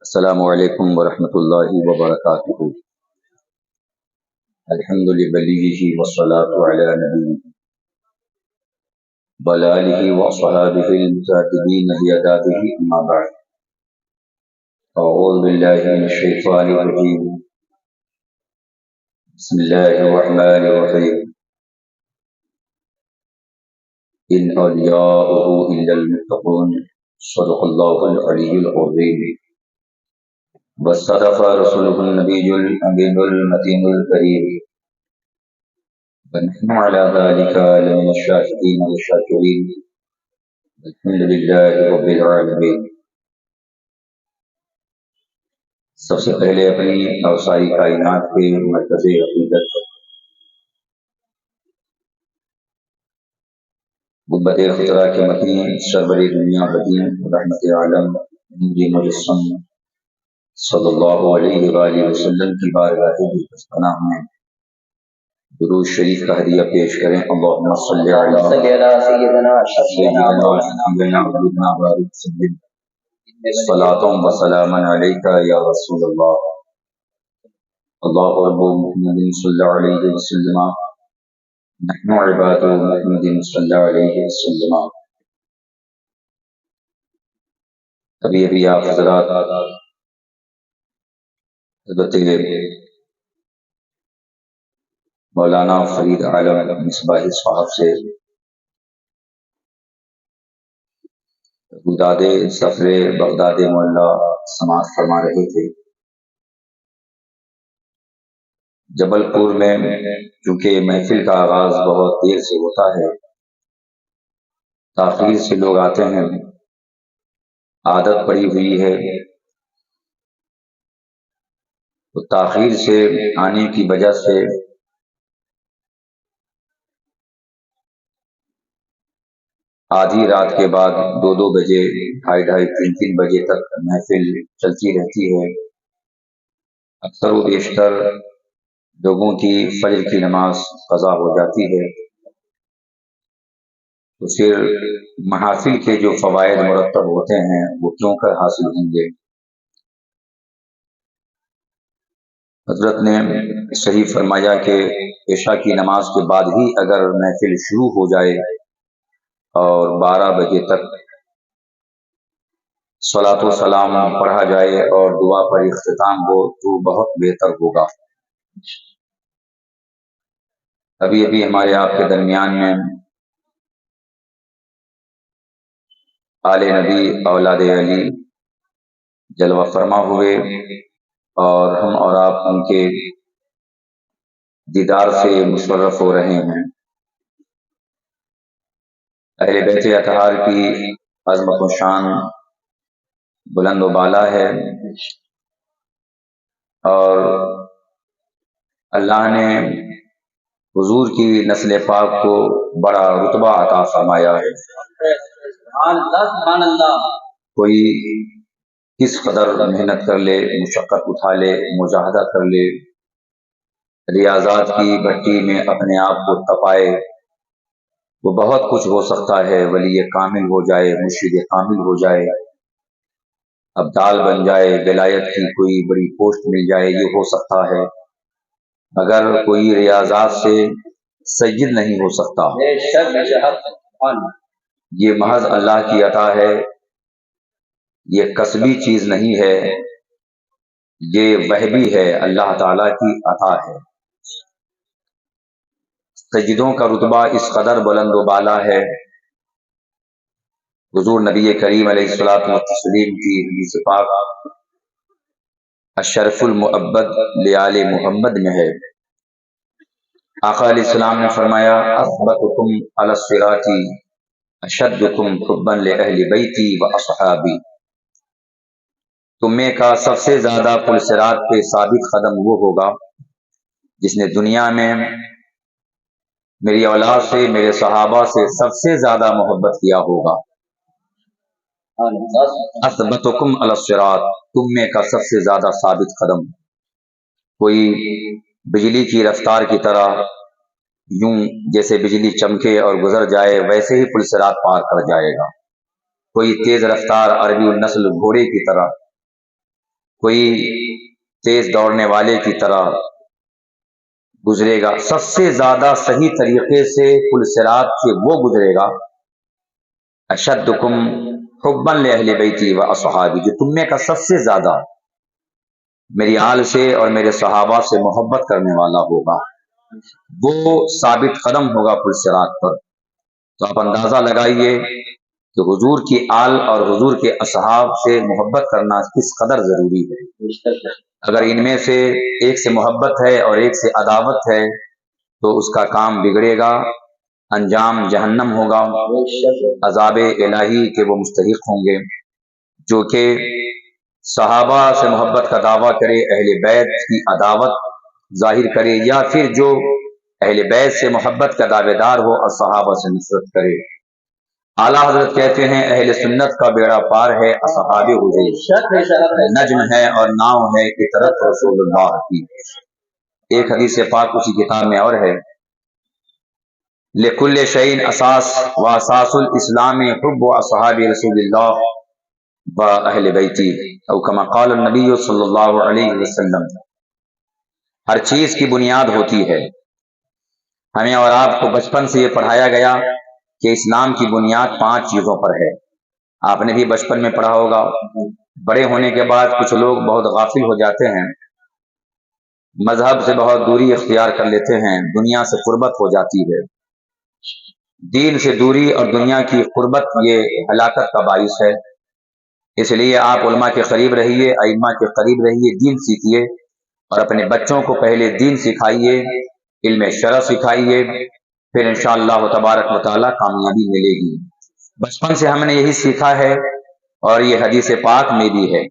السلام علیکم ورحمۃ اللہ وبرکاتہ۔ الحمد للہ والصلاۃ علی نبی بلالہ وصحابہ المجاہدین بہداہ اما بعد۔ اعوذ باللہ من الشیطان الرجیم، بسم اللہ الرحمن الرحیم۔ ان اولیاؤہ الا المتقون، صدق اللہ العلی العظیم۔ وصدق رسوله النبي الأمين المتين الكريم، ونحن على ذلك لمن الشاهدين والشاكرين، الحمد لله رب العالمين۔ سب سے پہلے اپنی اور ساری کائنات کے مرکز عقیدت گنبد خضرا کے متین سرور دنیا بدین رحمت عالم نور مجسم صلی اللہ علیہ وآلہ وسلم کی بارگاہ پناہ میں درود شریف کا ہدیہ پیش کریں۔ اللہم صلی علی سیدنا حبیبنا بارک وسلم، صلاۃ و سلام علیک یا رسول اللہ۔ اللہ رب محمد صلی اللہ علیہ وسلم، نحن عباد محمد صلی اللہ علیہ وسلم۔ ابھی آپ حضرات حضرت مولانا فرید عالم مصباحی صاحب سے گوداد سفر بغداد معلیٰ سماعت فرما رہے تھے۔ جبل پور میں چونکہ محفل کا آغاز بہت دیر سے ہوتا ہے، تاخیر سے لوگ آتے ہیں، عادت پڑی ہوئی ہے، تو تاخیر سے آنے کی وجہ سے آدھی رات کے بعد 2 بجے، 2:30 3 بجے تک محفل چلتی رہتی ہے۔ اکثر و بیشتر لوگوں کی فجر کی نماز قضا ہو جاتی ہے، تو پھر محافل کے جو فوائد مرتب ہوتے ہیں وہ کیوں کر حاصل ہوں گے۔ حضرت نے صحیح فرمایا کہ عشاء کی نماز کے بعد ہی اگر محفل شروع ہو جائے اور 12 بجے تک صلاۃ و سلام پڑھا جائے اور دعا پر اختتام ہو تو بہت بہتر ہوگا۔ ابھی ہمارے آپ کے درمیان میں آل نبی اولاد علی جلوہ فرما ہوئے، اور ہم اور آپ ان کے دیدار سے مشرف ہو رہے ہیں۔ اہل بیت اطہار کی عظمت و شان بلند و بالا ہے، اور اللہ نے حضور کی نسل پاک کو بڑا رتبہ عطا فرمایا ہے۔ کوئی کس قدر محنت کر لے، مشقت اٹھا لے، مجاہدہ کر لے، ریاضات کی بھٹی میں اپنے آپ کو تپائے، وہ بہت کچھ ہو سکتا ہے، ولی کامل ہو جائے، مرشد کامل ہو جائے، ابدال بن جائے، ولایت کی کوئی بڑی پوسٹ مل جائے، یہ ہو سکتا ہے، مگر کوئی ریاضات سے سید نہیں ہو سکتا۔ یہ محض اللہ کی عطا ہے، یہ کسبی چیز نہیں ہے، یہ وہبی ہے، اللہ تعالیٰ کی عطا ہے۔ سجدوں کا رتبہ اس قدر بلند و بالا ہے، حضور نبی کریم علیہ الصلوۃ والتسلیم کی حدیث پاک الشرف المعبد لآل محمد میں ہے۔ آقا علیہ السلام نے فرمایا اثبتکم علی الصراط اشدکم حبا لأہل بیتی واصحابی۔ تم میں کا سب سے زیادہ پل صراط پہ ثابت قدم وہ ہوگا جس نے دنیا میں میری اولاد سے، میرے صحابہ سے سب سے زیادہ محبت کیا ہوگا۔ اثبتکم علی الصراط، تم میں کا سب سے زیادہ ثابت قدم، کوئی بجلی کی رفتار کی طرح یوں جیسے بجلی چمکے اور گزر جائے ویسے ہی پل صراط پار کر جائے گا۔ کوئی تیز رفتار عربی النسل گھوڑے کی طرح کوئی تیز دوڑنے والے کی طرح گزرے گا، سب سے زیادہ صحیح طریقے سے پل صراط سے وہ گزرے گا اشدکم حبا لاہل بیتی و اصحابی، جو تم میں کا سب سے زیادہ میری آل سے اور میرے صحابہ سے محبت کرنے والا ہوگا، وہ ثابت قدم ہوگا پل صراط پر۔ تو آپ اندازہ لگائیے کہ حضور کی آل اور حضور کے اصحاب سے محبت کرنا کس قدر ضروری ہے۔ اگر ان میں سے ایک سے محبت ہے اور ایک سے عداوت ہے تو اس کا کام بگڑے گا، انجام جہنم ہوگا، عذاب الہی کے وہ مستحق ہوں گے۔ جو کہ صحابہ سے محبت کا دعویٰ کرے، اہل بیت کی عداوت ظاہر کرے، یا پھر جو اہل بیت سے محبت کا دعوے دار ہو اور صحابہ سے نفرت کرے۔ اعلیٰ حضرت کہتے ہیں اہل سنت کا بیڑا پار ہے اصحاب حضور، نجم ہے اور ناؤ ہے اطرت رسول اللہ کی۔ ایک حدیث پاک اسی کتاب میں اور ہے، لکل شیء اساس و اساس الاسلام حب اصحاب رسول اللہ و اہل بیتی، او کما قال النبی صلی اللہ علیہ وسلم۔ ہر چیز کی بنیاد ہوتی ہے، ہمیں اور آپ کو بچپن سے یہ پڑھایا گیا کہ اسلام کی بنیاد 5 چیزوں پر ہے۔ آپ نے بھی بچپن میں پڑھا ہوگا۔ بڑے ہونے کے بعد کچھ لوگ بہت غافل ہو جاتے ہیں، مذہب سے بہت دوری اختیار کر لیتے ہیں، دنیا سے قربت ہو جاتی ہے۔ دین سے دوری اور دنیا کی قربت یہ ہلاکت کا باعث ہے۔ اس لیے آپ علماء کے قریب رہیے، ائمہ کے قریب رہیے، دین سیکھیے اور اپنے بچوں کو پہلے دین سکھائیے، علم شرع سکھائیے، پھر انشاءاللہ تبارک و تعالی کامیابی ملے گی۔ بچپن سے ہم نے یہی سیکھا ہے اور یہ حدیث پاک میں بھی ہے،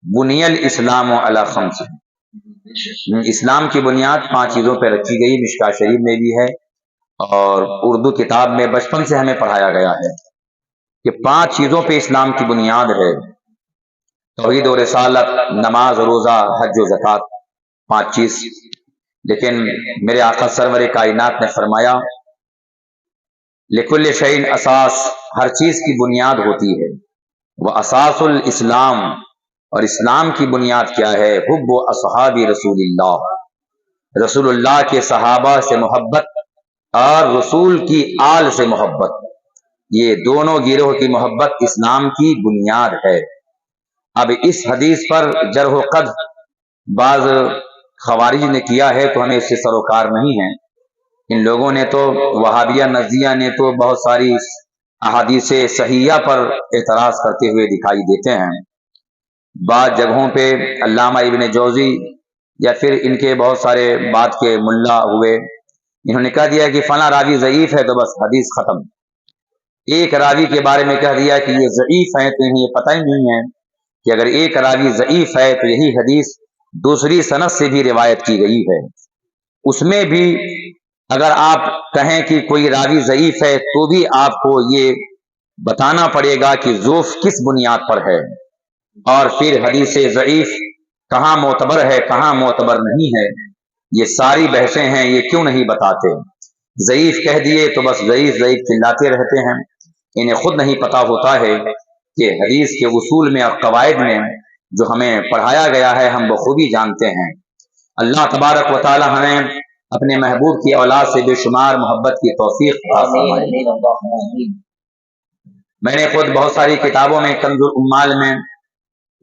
بنی الاسلام علی خمس، اسلام کی بنیاد 5 چیزوں پہ رکھی گئی، مشکاۃ شریف میں بھی ہے اور اردو کتاب میں بچپن سے ہمیں پڑھایا گیا ہے کہ 5 چیزوں پہ اسلام کی بنیاد ہے، توحید و رسالت، نماز، روزہ، حج و زکوٰۃ، 5 چیز۔ لیکن میرے آقا سرور کائنات نے فرمایا لکل شیء اساس، ہر چیز کی بنیاد ہوتی ہے، وہ اساس الاسلام، اور اسلام کی بنیاد کیا ہے، حب و اصحاب رسول اللہ، رسول اللہ کے صحابہ سے محبت اور رسول کی آل سے محبت، یہ دونوں گروہ کی محبت اسلام کی بنیاد ہے۔ اب اس حدیث پر جرح و قدح بعض خوارج نے کیا ہے تو ہمیں اس سے سروکار نہیں ہے۔ ان لوگوں نے تو، وہابیہ نزدیہ نے تو بہت ساری احادیث صحیحہ پر اعتراض کرتے ہوئے دکھائی دیتے ہیں۔ بعض جگہوں پہ علامہ ابن جوزی یا پھر ان کے بہت سارے بعد کے ملا ہوئے، انہوں نے کہہ دیا کہ فلاں راوی ضعیف ہے تو بس حدیث ختم۔ ایک راوی کے بارے میں کہہ دیا کہ یہ ضعیف ہے تو انہیں یہ پتہ ہی نہیں ہے کہ اگر ایک راوی ضعیف ہے تو یہی حدیث دوسری سند سے بھی روایت کی گئی ہے۔ اس میں بھی اگر آپ کہیں کہ کوئی راوی ضعیف ہے تو بھی آپ کو یہ بتانا پڑے گا کہ ضعف کس بنیاد پر ہے، اور پھر حدیث ضعیف کہاں معتبر ہے کہاں معتبر نہیں ہے، یہ ساری بحثیں ہیں، یہ کیوں نہیں بتاتے؟ ضعیف کہہ دیے تو بس ضعیف ضعیف چلاتے رہتے ہیں، انہیں خود نہیں پتا ہوتا ہے کہ حدیث کے اصول میں اور قواعد میں جو ہمیں پڑھایا گیا ہے ہم بخوبی جانتے ہیں۔ اللہ تبارک و تعالی ہمیں اپنے محبوب کی اولاد سے بے شمار محبت کی توفیق عطا فرمائے۔ میں نے خود بہت ساری کتابوں میں، کنز الامال میں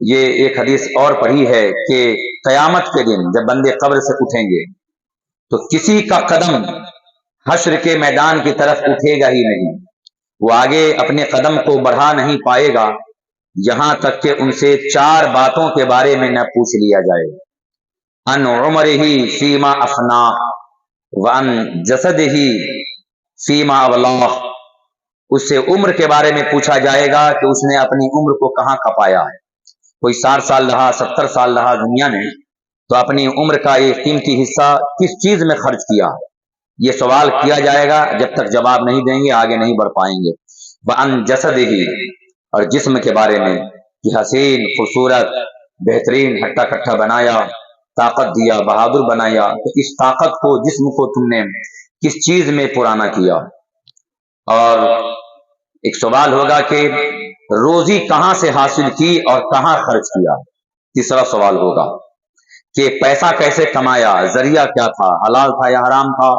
یہ ایک حدیث اور پڑھی ہے کہ قیامت کے دن جب بندے قبر سے اٹھیں گے تو کسی کا قدم حشر کے میدان کی طرف اٹھے گا ہی نہیں، وہ آگے اپنے قدم کو بڑھا نہیں پائے گا یہاں تک کہ ان سے 4 باتوں کے بارے میں نہ پوچھ لیا جائے، ان عمرہ فیما افناہ وان جسدہ فیما اولاہ، اس سے عمر کے بارے میں پوچھا جائے گا کہ اس نے اپنی عمر کو کہاں کھپایا ہے۔ کوئی 60 سال رہا، 70 سال رہا دنیا میں تو اپنی عمر کا ایک قیمتی حصہ کس چیز میں خرچ کیا، یہ سوال کیا جائے گا، جب تک جواب نہیں دیں گے آگے نہیں بڑھ پائیں گے۔ وَأَن جَسَدِهِ، اور جسم کے بارے میں کہ حسین، خوبصورت، بہترین، ہٹا کٹھا بنایا، طاقت دیا، بہادر بنایا، تو اس طاقت کو، جسم کو تم نے کس چیز میں پرانا کیا۔ اور ایک سوال ہوگا کہ روزی کہاں سے حاصل کی اور کہاں خرچ کیا۔ तीसरा सवाल होगा कि पैसा कैसे कमाया, जरिया क्या था, हलाल था या हराम था,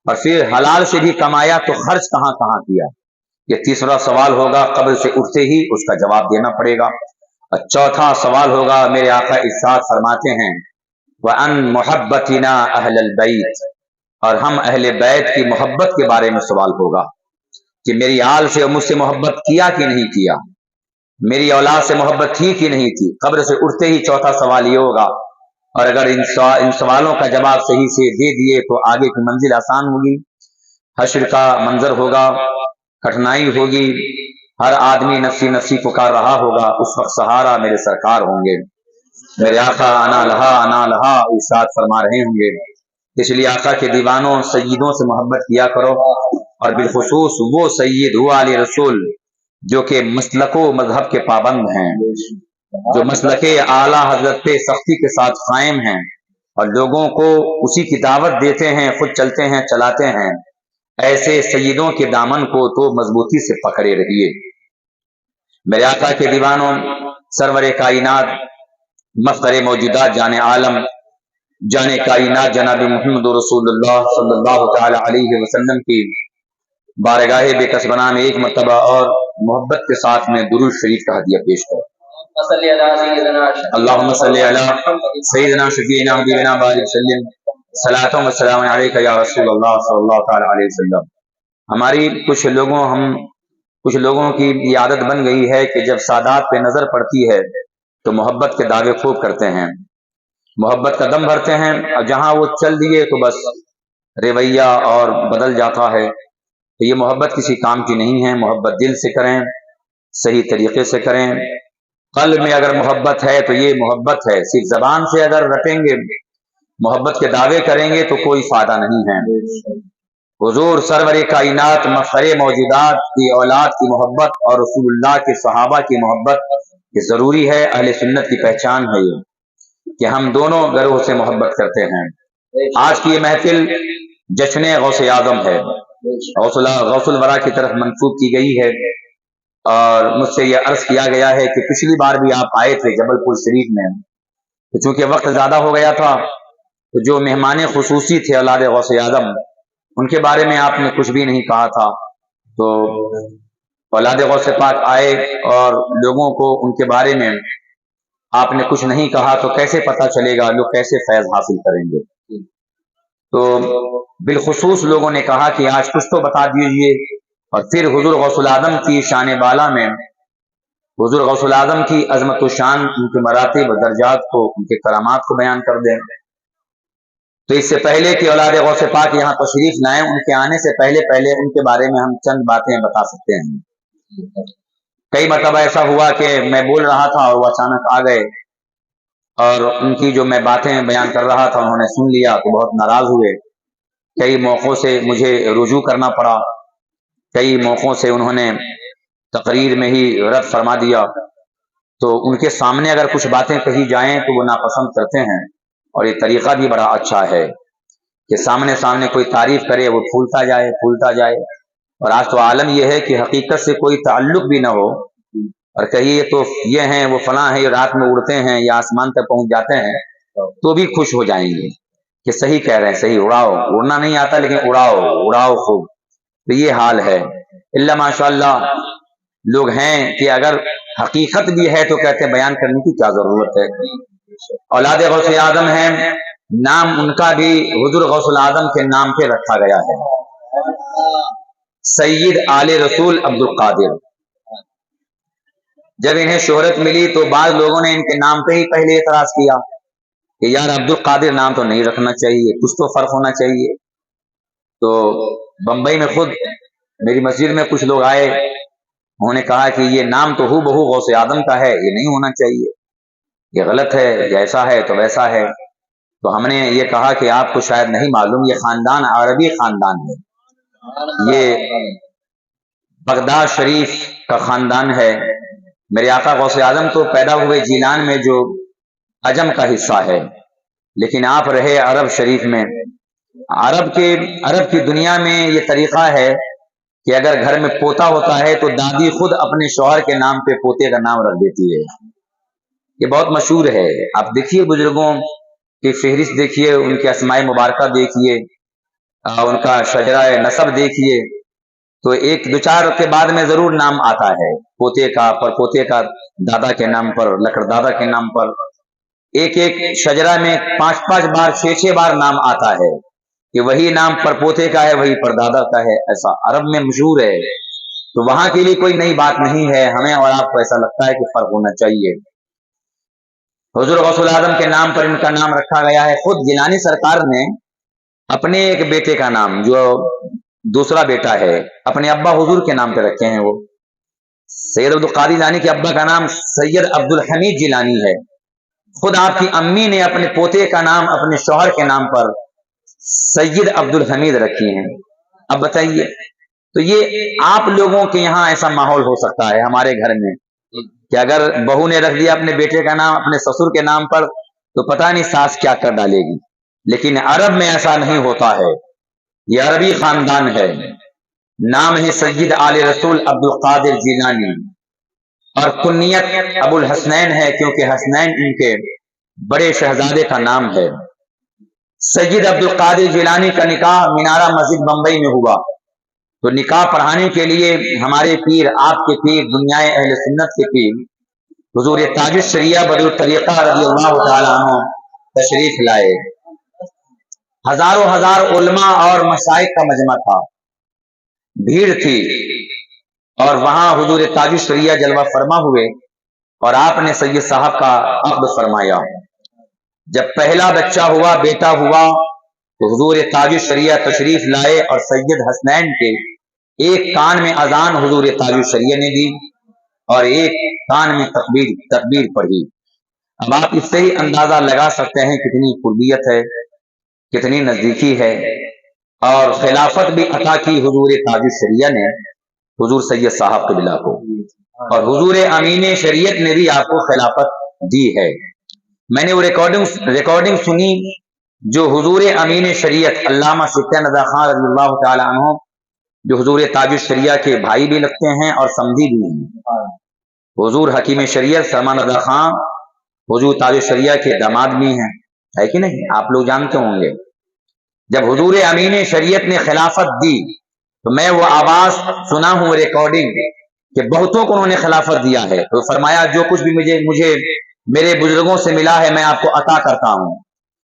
और फिर हलाल से भी कमाया तो खर्च कहाँ कहाँ किया। ये तीसरा सवाल होगा, कब्र से उठते ही उसका जवाब देना पड़ेगा। और चौथा सवाल होगा, मेरे आका इरशाद फरमाते हैं व अन मोहब्बतिना अहलल बैत, और हम अहले बैत की मोहब्बत के बारे में सवाल होगा कि मेरी आल से और मुझसे मोहब्बत किया कि नहीं किया, मेरी औलाद से मोहब्बत थी कि नहीं थी। कब्र से उठते ही चौथा सवाल ये होगा, और अगर इन सवालों का जवाब सही से दे दिए तो आगे की मंजिल आसान होगी। हश्र का मंजर होगा, कठिनाई होगी, हर आदमी नफसी नफसी पुकार रहा होगा, उस वक्त सहारा मेरे सरकार होंगे, मेरे आका अना लहा इरशाद फरमा रहे होंगे। इसलिए आका के दीवानों सय्यदों से मोहब्बत किया करो, और बिलखुसूस वो सय्यद हुआ अली रसूल जो कि मसलको मजहब के पाबंद हैं, जो मसलके आला हजरत पे सख्ती के साथ कायम हैं और लोगों को उसी की दावत देते हैं, खुद चलते हैं, चलाते हैं। ऐसे सय्यदों के दामन को तो मजबूती से पकड़े रहिए। मेरे आका के दीवानों, सरवरे कायनात, मफ्खरे मौजूदात, जाने आलम, जाने कायनात जनाब मुहम्मद रसूलुल्लाह सल्लल्लाहु तआला अलैहि वसल्लम की बारगाह बेकसबना में एक मरतबा और मोहब्बत के साथ में दुरूद शरीफ का हदिया पेश करें। अल्लाहुम्मा सल्ली अला सय्यिदना शफीना हबीबना बारिक सल्लिम सलातो व सलाम अलैका या रसूलल्लाह सल्लल्लाहु तआला अलैहि वसल्लम। हमारी कुछ लोगों की ये आदत बन गई है कि जब सादात पे नजर पड़ती है तो मोहब्बत के दावे खूब करते हैं, मोहब्बत का दम भरते हैं, और जहां वो चल दिए तो बस रवैया और बदल जाता है। तो ये मोहब्बत किसी काम की नहीं है। मोहब्बत दिल से करें, सही तरीके से करें। कल्ब में अगर मोहब्बत है तो ये मोहब्बत है। सिर्फ जबान से अगर रटेंगे, मोहब्बत के दावे करेंगे तो कोई फायदा नहीं है। हुजूर सरवर कायनात मफखरे मौजूदात की औलाद की मोहब्बत और रसूलुल्लाह के सहाबा की मोहब्बत ये जरूरी है। अहले सुन्नत की पहचान है ये कि हम दोनों गर्व से मोहब्बत करते हैं। आज की ये महफिल जश्न गौसे आदम है, गौसुल वरा की तरफ मंसूब की गई है, और मुझसे यह अर्ज किया गया है कि पिछली बार भी आप आए थे जबलपुर शरीफ में, तो चूंकि वक्त ज्यादा हो गया था तो जो मेहमान खुसूसी थे औलाद गौसे आदम, उनके बारे में आपने कुछ भी नहीं कहा था। तो औलाद गौसे पाक आए और लोगों को उनके बारे में आपने कुछ नहीं कहा, तो कैसे पता चलेगा, लोग कैसे फैज हासिल करेंगे। तो बिलखुसूस लोगों ने कहा कि आज कुछ तो बता दीजिए, और फिर हुजूर गौसुल आदम की शान बाला में, हुजूर गौसुल आदम की अजमत व शान, उनके मरातिब दर्जात को, उनके करामात को बयान कर दें। तो इससे पहले कि औलाद गौसे पाक यहाँ तशरीफ लाएं, उनके आने से पहले पहले उनके बारे में हम चंद बातें बता सकते हैं। कई मरतबा ऐसा हुआ कि मैं बोल रहा था और वो अचानक आ गए, और उनकी जो मैं बातें बयान कर रहा था उन्होंने सुन लिया तो बहुत नाराज हुए। कई मौक़ों से मुझे रुजू करना पड़ा, कई मौक़ों से उन्होंने तकरीर में ही रद्द फरमा दिया। तो उनके सामने अगर कुछ बातें कही जाएं तो वो नापसंद करते हैं, और ये तरीका भी बड़ा अच्छा है कि सामने सामने कोई तारीफ करे, वो फूलता जाए। और आज तो आलम यह है कि हकीकत से कोई ताल्लुक भी ना हो, और कहिए तो ये हैं, वो फलां है, ये रात में उड़ते हैं या आसमान तक पहुंच जाते हैं, तो भी खुश हो जाएंगे कि सही कह रहे हैं, सही उड़ाओ, उड़ना नहीं आता लेकिन उड़ाओ खूब। तो ये हाल है। इल्ला माशाअल्लाह लोग हैं कि अगर हकीकत भी है तो कहते हैं बयान करने की क्या जरूरत है। औलाद गौसे आदम है, नाम उनका भी हुजूर गौसुल आदम के नाम पे रखा गया है, सैयद आले रसूल अब्दुल कादिर। जब इन्हें शोहरत मिली तो बाद लोगों ने इनके नाम पे ही पहले एतराज किया कि यार अब्दुल कादिर नाम तो नहीं रखना चाहिए, कुछ तो फर्क होना चाहिए। तो बंबई में खुद मेरी मस्जिद में कुछ लोग आए, उन्होंने कहा कि ये नाम तो हू बहू गौसे आदम का है, ये नहीं होना चाहिए, ये गलत है, जैसा है तो वैसा है। तो हमने ये कहा कि आपको शायद नहीं मालूम, ये खानदान अरबी खानदान है, ये बगदाद शरीफ का खानदान है। मेरे आका गौसे आदम तो पैदा हुए जीलान में जो अजम का हिस्सा है, लेकिन आप रहे अरब शरीफ में। अरब की दुनिया में ये तरीका है कि अगर घर में पोता होता है तो दादी खुद अपने शौहर के नाम पे पोते का नाम रख देती है। یہ بہت مشہور ہے. آپ دیکھیے بزرگوں کی فہرست دیکھیے، ان کے اسماء مبارکہ دیکھیے، ان کا شجرہ نسب دیکھیے، تو ایک دو چار کے بعد میں ضرور نام آتا ہے، پوتے کا، پر پوتے کا، دادا کے نام پر، لکڑ دادا کے نام پر. ایک ایک شجرہ میں 5 بار 6 بار نام آتا ہے کہ وہی نام پر پوتے کا ہے، وہی پر دادا کا ہے. ایسا عرب میں مشہور ہے. تو وہاں کے لیے کوئی نئی بات نہیں ہے. ہمیں اور آپ کو ایسا لگتا ہے کہ فرق ہونا چاہیے. حضور غوث العظم کے نام پر ان کا نام رکھا گیا ہے. خود جیلانی سرکار نے اپنے ایک بیٹے کا نام، جو دوسرا بیٹا ہے، اپنے ابا حضور کے نام پہ رکھے ہیں. وہ سید عبد القادر جیلانی کے ابا کا نام سید عبد الحمید جیلانی ہے. خود آپ کی امی نے اپنے پوتے کا نام اپنے شوہر کے نام پر سید عبد الحمید رکھی ہیں. اب بتائیے، تو یہ آپ لوگوں کے یہاں ایسا ماحول ہو سکتا ہے ہمارے گھر میں کہ اگر بہو نے رکھ دیا اپنے بیٹے کا نام اپنے سسر کے نام پر تو پتہ نہیں ساس کیا کر ڈالے گی. لیکن عرب میں ایسا نہیں ہوتا ہے. یہ عربی خاندان ہے. نام ہے سید آل رسول عبد القادر جیلانی، اور کنیت ابو الحسنین ہے، کیونکہ حسنین ان کے بڑے شہزادے کا نام ہے. سید عبد القادر جیلانی کا نکاح مینارہ مسجد بمبئی میں ہوا. تو نکاح پڑھانے کے لیے ہمارے پیر، آپ کے پیر، دنیا اہل سنت کے پیر حضور تاج الشریعہ بدر الطریقہ رضی اللہ تعالیٰ عنہ تشریف لائے. ہزاروں ہزار علماء اور مشائخ کا مجمع تھا، بھیڑ تھی، اور وہاں حضور تاج الشریعہ جلوہ فرما ہوئے اور آپ نے سید صاحب کا عقد فرمایا. جب پہلا بچہ ہوا، بیٹا ہوا، تو حضور تاج الشریعہ تشریف لائے اور سید حسنین کے ایک کان میں اذان حضور تاج الشریعہ نے دی اور ایک کان میں تکبیر پڑھی. اب آپ اس سے ہی اندازہ لگا سکتے ہیں کتنی قربیت ہے، کتنی نزدیکی ہے. اور خلافت بھی عطا کی حضور تاج الشریعہ نے حضور سید صاحب قبلہ کو، اور حضور امین شریعت نے بھی آپ کو خلافت دی ہے. میں نے وہ ریکارڈنگ سنی جو حضور امین شریعت علامہ ستیہ نظر خان رضی اللہ تعالی عنہ، جو حضور تاج الشریعہ کے بھائی بھی لگتے ہیں اور سمدھی بھی ہیں. حضور حکیم شریعت سلمان رضا خان حضور تاج الشریعہ کے داماد بھی ہیں، ہے کہ نہیں؟ آپ لوگ جانتے ہوں گے. جب حضور امین شریعت نے خلافت دی تو میں وہ آواز سنا ہوں ریکارڈنگ کہ بہتوں کو انہوں نے خلافت دیا ہے. تو فرمایا جو کچھ بھی مجھے میرے بزرگوں سے ملا ہے میں آپ کو عطا کرتا ہوں.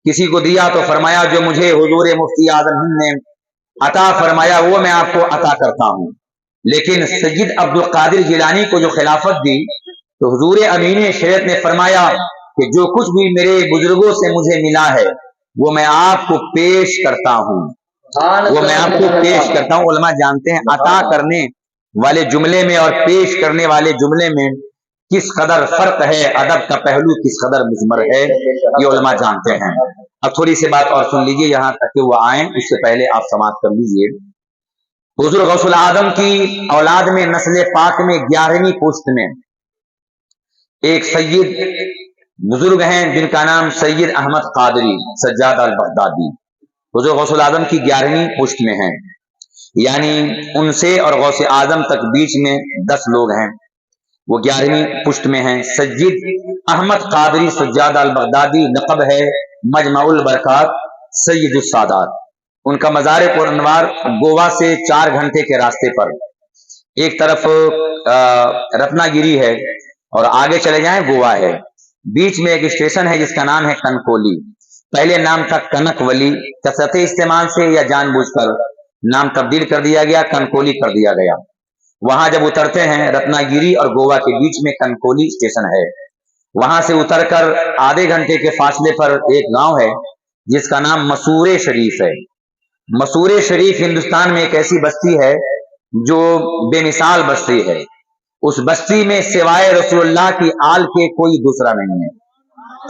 کسی کو دیا تو فرمایا جو مجھے حضور مفتی اعظم ہند نے عطا فرمایا وہ میں آپ کو عطا کرتا ہوں. لیکن سید عبد القادر جیلانی کو جو خلافت دی تو حضور امین شریعت نے فرمایا کہ جو کچھ بھی میرے بزرگوں سے مجھے ملا ہے وہ میں آپ کو پیش کرتا ہوں، وہ میں آپ کو پیش کرتا ہوں. علماء جانتے ہیں عطا کرنے والے جملے میں اور پیش کرنے والے جملے میں کس قدر فرق ہے، ادب کا پہلو کس قدر مضمر ہے، یہ علماء جانتے ہیں. اب تھوڑی سی بات اور سن لیجئے یہاں تک کہ وہ آئیں، اس سے پہلے آپ سماعت کر لیجئے. حضور غوث العظم کی اولاد میں نسل پاک میں 11ویں پشت میں ایک سید بزرگ ہیں جن کا نام سید احمد قادری سجاد البغدادی. حضور غوث العظم کی 11ویں پشت میں ہیں، یعنی ان سے اور غوث اعظم تک بیچ میں 10 لوگ ہیں، وہ 11ویں پشت میں ہیں. سید احمد قادری سجاد البغدادی لقب ہے مجمع البرکات سید السادات. ان کا مزار پر انوار گوا سے 4 گھنٹے کے راستے پر، ایک طرف رتنا گیری ہے اور آگے چلے جائیں گوا ہے، بیچ میں ایک اسٹیشن ہے جس کا نام ہے کنکولی. پہلے نام تھا کنک ولی، کثرت استعمال سے یا جان بوجھ کر نام تبدیل کر دیا گیا، کنکولی کر دیا گیا. وہاں جب اترتے ہیں رتنا گیری اور گوا کے بیچ میں کنکولی اسٹیشن ہے، وہاں سے اتر کر آدھے گھنٹے کے فاصلے پر ایک گاؤں ہے جس کا نام مسور شریف ہے. مسور شریف ہندوستان میں ایک ایسی بستی ہے جو بے مثال بستی ہے. اس بستی میں سوائے رسول اللہ کی آل کے کوئی دوسرا نہیں ہے،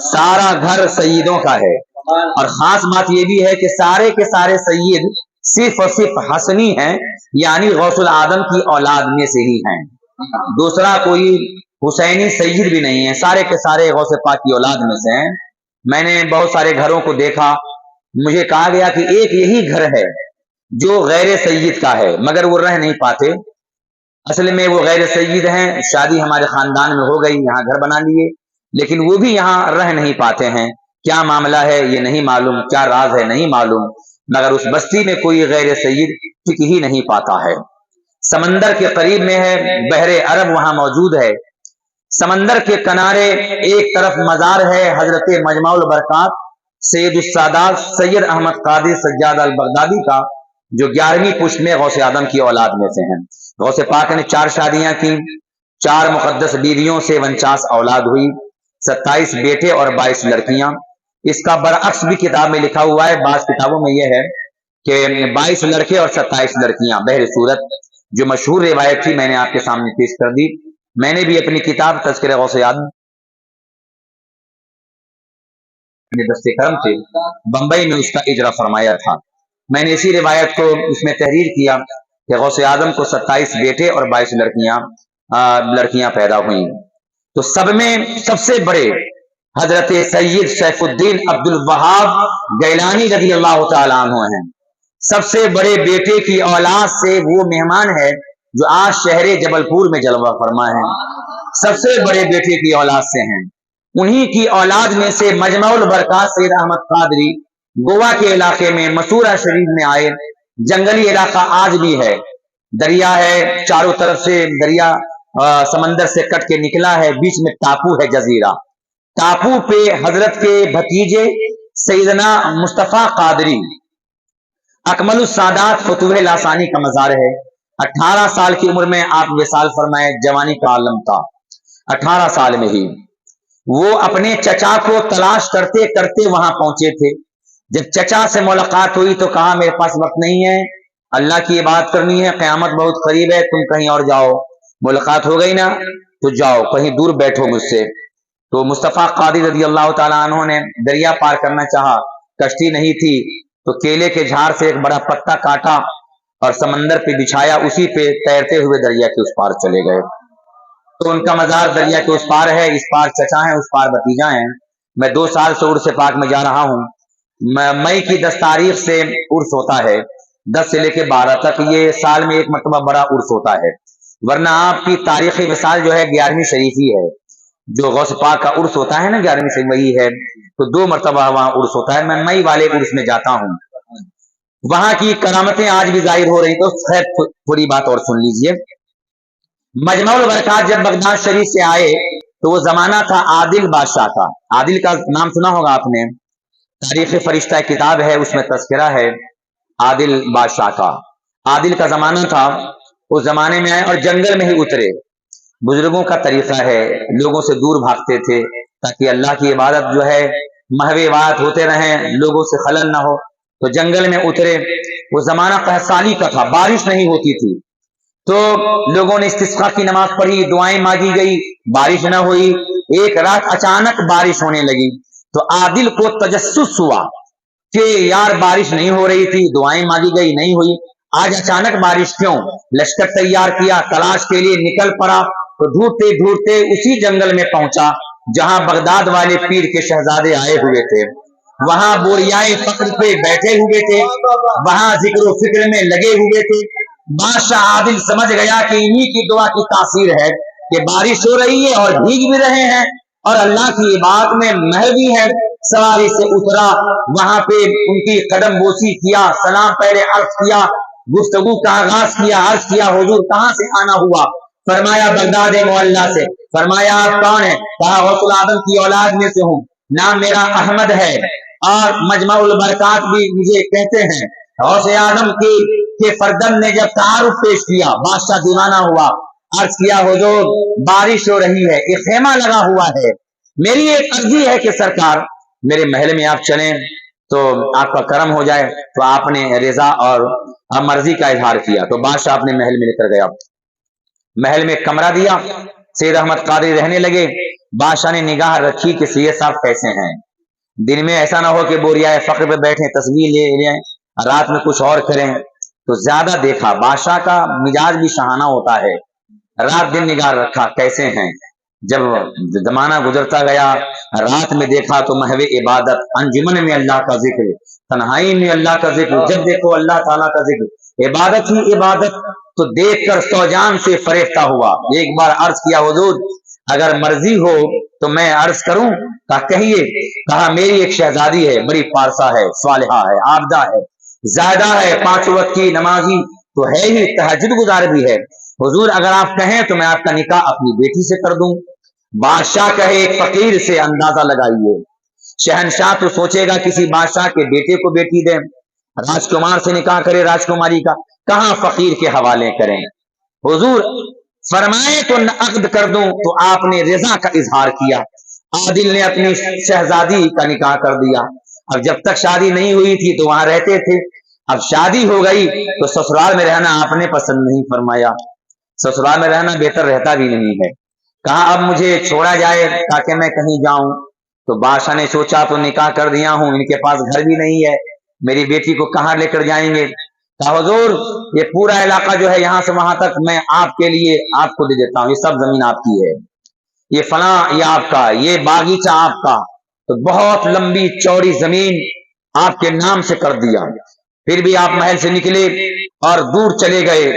سارا گھر سیدوں کا ہے. اور خاص بات یہ بھی ہے کہ سارے کے سارے سید صرف اور صرف حسنی ہیں، یعنی غوث العظم کی اولاد میں سے ہی ہیں، دوسرا کوئی حسینی سید بھی نہیں ہے، سارے کے سارے غوث پاک کی اولاد میں سے ہیں. میں نے بہت سارے گھروں کو دیکھا، مجھے کہا گیا کہ ایک یہی گھر ہے جو غیر سید کا ہے، مگر وہ رہ نہیں پاتے. اصل میں وہ غیر سید ہیں، شادی ہمارے خاندان میں ہو گئی، یہاں گھر بنا لیے، لیکن وہ بھی یہاں رہ نہیں پاتے ہیں. کیا معاملہ ہے یہ نہیں معلوم، کیا راز ہے نہیں معلوم، مگر اس بستی میں کوئی غیر سید ٹک ہی نہیں پاتا ہے. سمندر کے قریب میں ہے، بحر عرب وہاں موجود ہے. سمندر کے کنارے ایک طرف مزار ہے حضرت مجمع البرکات سید السادات سید احمد قادری سجاد البغدادی کا، جو 11ویں پشت میں غوث اعظم کی اولاد میں سے ہیں. غوث پاک نے 4 شادیاں کی، 4 مقدس بیویوں سے 49 اولاد ہوئی، 27 بیٹے اور 22 لڑکیاں. اس کا برعکس بھی کتاب میں لکھا ہوا ہے. بعض کتابوں میں یہ ہے کہ 22 لڑکے اور 27 لڑکیاں. بہر صورت جو مشہور روایت تھی میں نے آپ کے سامنے پیش کر دی. میں نے بھی اپنی کتاب تذکرہ غوث اعظم دست کرم سے بمبئی میں اس کا اجرا فرمایا تھا. میں نے اسی روایت کو اس میں تحریر کیا کہ غوث اعظم کو 27 بیٹے اور 22 لڑکیاں پیدا ہوئیں. تو سب میں سب سے بڑے حضرت سید سیف الدین عبد الوہاب گیلانی رضی اللہ تعالیٰ عنہ ہیں. سب سے بڑے بیٹے کی اولاد سے وہ مہمان ہے جو آج شہر جبل پور میں جلوہ فرما ہے. سب سے بڑے بیٹے کی اولاد سے ہیں. انہی کی اولاد میں سے مجمع البرکات سید احمد قادری گوا کے علاقے میں مسورہ شریف میں آئے. جنگلی علاقہ آج بھی ہے، دریا ہے چاروں طرف سے، دریا سمندر سے کٹ کے نکلا ہے، بیچ میں ٹاپو ہے جزیرہ. ٹاپو پہ حضرت کے بھتیجے سیدنا مصطفیٰ قادری اکمل السادات فتوح لاسانی کا مزار ہے. 18 سال کی عمر میں آپ وصال فرمائے، جوانی کا عالم تھا. 18 سال میں ہی وہ اپنے چچا کو تلاش کرتے کرتے وہاں پہنچے تھے. جب چچا سے ملاقات ہوئی تو کہا میرے پاس وقت نہیں ہے، اللہ کی عبادت کرنی ہے، قیامت بہت قریب ہے، تم کہیں اور جاؤ. ملاقات ہو گئی نا تو جاؤ کہیں دور بیٹھو مجھ سے. تو مصطفیٰ قادری رضی اللہ تعالیٰ عنہ نے دریا پار کرنا چاہا، کشتی نہیں تھی تو کیلے کے جھاڑ سے ایک بڑا پتا کاٹا اور سمندر پہ بچھایا، اسی پہ تیرتے ہوئے دریا کے اس پار چلے گئے. تو ان کا مزار دریا کے اس پار ہے، اس پار چچا ہیں، اس پار بھتیجا ہیں. میں 2 سال سے عرس پاک میں جا رہا ہوں. مئی کی 10 تاریخ سے عرس ہوتا ہے، 10 سے لے کے 12 تک یہ سال میں ایک مرتبہ بڑا عرس ہوتا ہے. ورنہ آپ کی تاریخ وصال جو ہے 11ویں شریف ہی ہے. جو غوث پاک کا عرس ہوتا ہے نا 11ویں شریف وہی ہے. تو 2 مرتبہ وہاں عرس ہوتا ہے. میں مئی والے عرس میں جاتا ہوں. وہاں کی کرامتیں آج بھی ظاہر ہو رہی. تو خیر تھوڑی بات اور سن لیجئے. مجمع البرکات جب بغداد شریف سے آئے تو وہ زمانہ تھا عادل بادشاہ کا. عادل کا نام سنا ہوگا آپ نے، تاریخ فرشتہ کتاب ہے اس میں تذکرہ ہے عادل بادشاہ کا. عادل کا زمانہ تھا. اس زمانے میں آئے اور جنگل میں ہی اترے. بزرگوں کا طریقہ ہے، لوگوں سے دور بھاگتے تھے تاکہ اللہ کی عبادت جو ہے محو عبادت ہوتے رہیں، لوگوں سے خلل نہ ہو. تو جنگل میں اترے. وہ زمانہ قحط سالی کا تھا، بارش نہیں ہوتی تھی. تو لوگوں نے استسقاء کی نماز پڑھی، دعائیں مانگی گئی، بارش نہ ہوئی. ایک رات اچانک بارش ہونے لگی تو عادل کو تجسس ہوا کہ یار بارش نہیں ہو رہی تھی، دعائیں مانگی گئی نہیں ہوئی، آج اچانک بارش کیوں؟ لشکر تیار کیا، تلاش کے لیے نکل پڑا. تو ڈھونڈتے ڈھونڈتے اسی جنگل میں پہنچا جہاں بغداد والے پیر کے شہزادے آئے ہوئے تھے. وہاں بوریائے فقر پہ بیٹھے ہوئے تھے، وہاں ذکر و فکر میں لگے ہوئے تھے. بادشاہ عادل سمجھ گیا کہ انہی کی دعا کی تاثیر ہے کہ بارش ہو رہی ہے اور بھیگ بھی رہے ہیں اور اللہ کی عبادت میں محو بھی ہے. سواری سے اترا، وہاں پہ ان کی قدم بوسی کیا، سلام پہلے عرض کیا، گفتگو کا آغاز کیا. عرض کیا حضور کہاں سے آنا ہوا؟ فرمایا بغداد معلیٰ سے. فرمایا آپ کون ہیں؟ کہا غوث العظم کی اولاد میں سے ہوں، نام میرا احمد ہے اور مجمع البرکات بھی مجھے کہتے ہیں. غوث اعظم کے فردن نے جب تعارف پیش کیا بادشاہ دیوانہ ہوا. عرض کیا حضور بارش ہو رہی ہے، ایک خیمہ لگا ہوا ہے، میری ایک عرضی ہے کہ سرکار میرے محل میں آپ چلیں تو آپ کا کرم ہو جائے. تو آپ نے رضا اور مرضی کا اظہار کیا تو بادشاہ اپنے محل میں لے کر گیا. محل میں کمرہ دیا، سید احمد قادری رہنے لگے. بادشاہ نے نگاہ رکھی کہ سید صاحب کیسے ہیں. دن میں ایسا نہ ہو کہ بوریائے فقر پہ بیٹھیں تصویر لے لیں، رات میں کچھ اور کریں. تو زیادہ دیکھا، بادشاہ کا مزاج بھی شہانہ ہوتا ہے. رات دن نگاہ رکھا کیسے ہیں. جب زمانہ گزرتا گیا رات میں دیکھا تو محو عبادت، انجمن میں اللہ کا ذکر، تنہائی میں اللہ کا ذکر، جب دیکھو اللہ تعالیٰ کا ذکر، عبادت ہی عبادت. تو دیکھ کر سوجان سے فریفتہ ہوا. ایک بار عرض کیا حضور اگر مرضی ہو تو میں عرض کروں؟ کہا کہیے۔ کہا میری ایک شہزادی ہے، بڑی پارسا ہے، صالحہ ہے، عابدہ ہے، زائدہ ہے، 5 وقت کی نمازی تو ہے ہی، تہجد گزار بھی ہے۔ حضور اگر آپ کہیں تو میں آپ کا نکاح اپنی بیٹی سے کر دوں۔ بادشاہ کہے ایک فقیر سے اندازہ لگائیے۔ شہنشاہ تو سوچے گا کسی بادشاہ کے بیٹے کو بیٹی دیں، راجکمار سے نکاح کرے راجکماری کا، کہاں فقیر کے حوالے کریں۔ حضور فرمائے تو عقد کر دوں، تو آپ نے رضا کا اظہار کیا۔ عادل نے اپنی شہزادی کا نکاح کر دیا۔ اب جب تک شادی نہیں ہوئی تھی تو وہاں رہتے تھے، اب شادی ہو گئی تو سسرال میں رہنا آپ نے پسند نہیں فرمایا، سسرال میں رہنا بہتر رہتا بھی نہیں ہے۔ کہا اب مجھے چھوڑا جائے تاکہ میں کہیں جاؤں۔ تو بادشاہ نے سوچا تو نکاح کر دیا ہوں، ان کے پاس گھر بھی نہیں ہے، میری بیٹی کو کہاں لے کر جائیں گے۔ کہا حضور یہ پورا علاقہ جو ہے یہاں سے وہاں تک میں آپ کے لیے آپ کو دے دیتا ہوں، یہ سب زمین آپ کی ہے، یہ فلاں یہ آپ کا، یہ باغیچہ آپ کا۔ تو بہت لمبی چوڑی زمین آپ کے نام سے کر دیا۔ پھر بھی آپ محل سے نکلے اور دور چلے گئے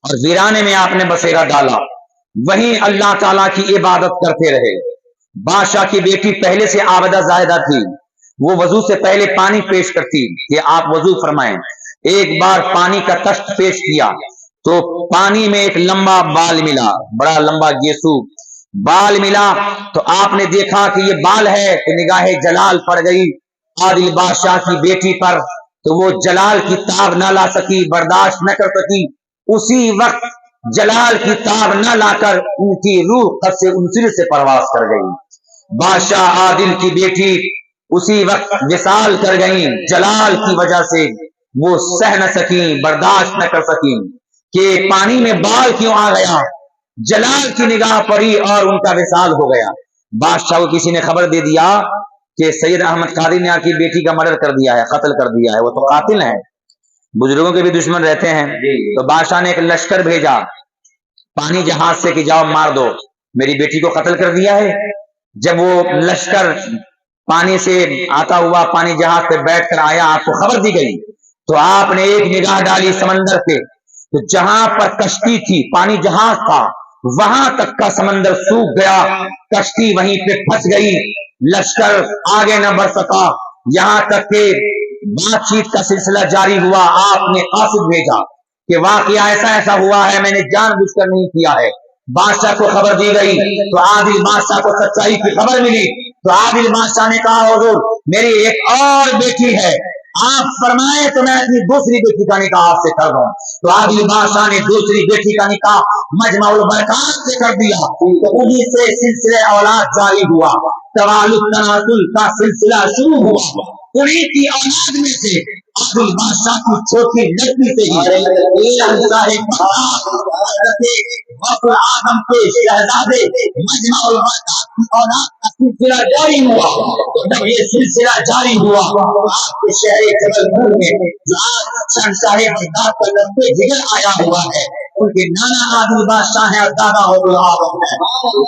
اور ویرانے میں آپ نے بسیرا ڈالا، وہیں اللہ تعالیٰ کی عبادت کرتے رہے۔ بادشاہ کی بیٹی پہلے سے عابدہ زاہدہ تھی، وہ وضو سے پہلے پانی پیش کرتی کہ آپ وضو فرمائیں۔ ایک بار پانی کا تشت پیش کیا تو پانی میں ایک لمبا بال ملا، بڑا لمبا گیسو بال ملا، تو آپ نے دیکھا کہ یہ بال ہے، تو نگاہ جلال پڑ گئی عادل بادشاہ کی بیٹی پر، تو وہ جلال کی تاب نہ لا سکی، برداشت نہ کر سکی۔ اسی وقت جلال کی تاب نہ لا کر ان کی روح قد سے انسل سے پرواز کر گئی۔ بادشاہ عادل کی بیٹی اسی وقت وصال کر گئیں، جلال کی وجہ سے وہ سہ نہ سکیں، برداشت نہ کر سکیں کہ پانی میں بال کیوں آ گیا۔ جلال کی نگاہ پڑی اور ان کا وصال ہو گیا۔ بادشاہ کو کسی نے خبر دے دیا کہ سید احمد قادری نے آپ کی بیٹی کا مرڈر کر دیا ہے، قتل کر دیا ہے، وہ تو قاتل ہے، بزرگوں کے بھی دشمن رہتے ہیں۔ تو بادشاہ نے ایک لشکر بھیجا پانی جہاز سے کہ جاؤ مار دو، میری بیٹی کو قتل کر دیا ہے۔ جب وہ لشکر پانی سے آتا ہوا پانی جہاز پہ بیٹھ کر آیا، آپ کو خبر دی گئی، تو آپ نے ایک نگاہ ڈالی سمندر پہ، تو جہاں پر کشتی تھی، پانی جہاز تھا، وہاں تک کا سمندر سوکھ گیا، کشتی وہیں پہ پھنس گئی، لشکر آگے نہ بڑھ سکا، یہاں تک کہ بات چیت کا سلسلہ جاری ہوا۔ آپ نے قاصد بھیجا کہ واقعہ ایسا ایسا ہوا ہے، میں نے جان بوجھ کر نہیں کیا ہے۔ بادشاہ کو خبر دی گئی تو عادل بادشاہ کو سچائی کی خبر ملی، تو عادل بادشاہ نے کہا حضور میری ایک اور بیٹی ہے، آپ فرمائے تو میں اپنی دوسری بیٹی کا نکاح آپ سے کر دوں۔ تو عادل بادشاہ نے دوسری بیٹی کا نکاح مجمع البرکات سے کر دیا، تو انہی سے سلسلہ اولاد جاری ہوا، توالد تناسل کا سلسلہ شروع ہوا۔ انہی کی اولاد میں سے عادل بادشاہ کی چھوٹی لڑکی سے ہی غوث اعظم کے شہزادے مجمع البرکات کی اولاد کا سلسلہ جاری ہوا۔ جب یہ سلسلہ جاری ہوا آپ کے شہر جبل پور میں جو آج شہنشاہ بغداد کا لشکر جگر آیا ہوا ہے، ان کے نانا عادل بادشاہ ہے اور دادا غوث اعظم ہے،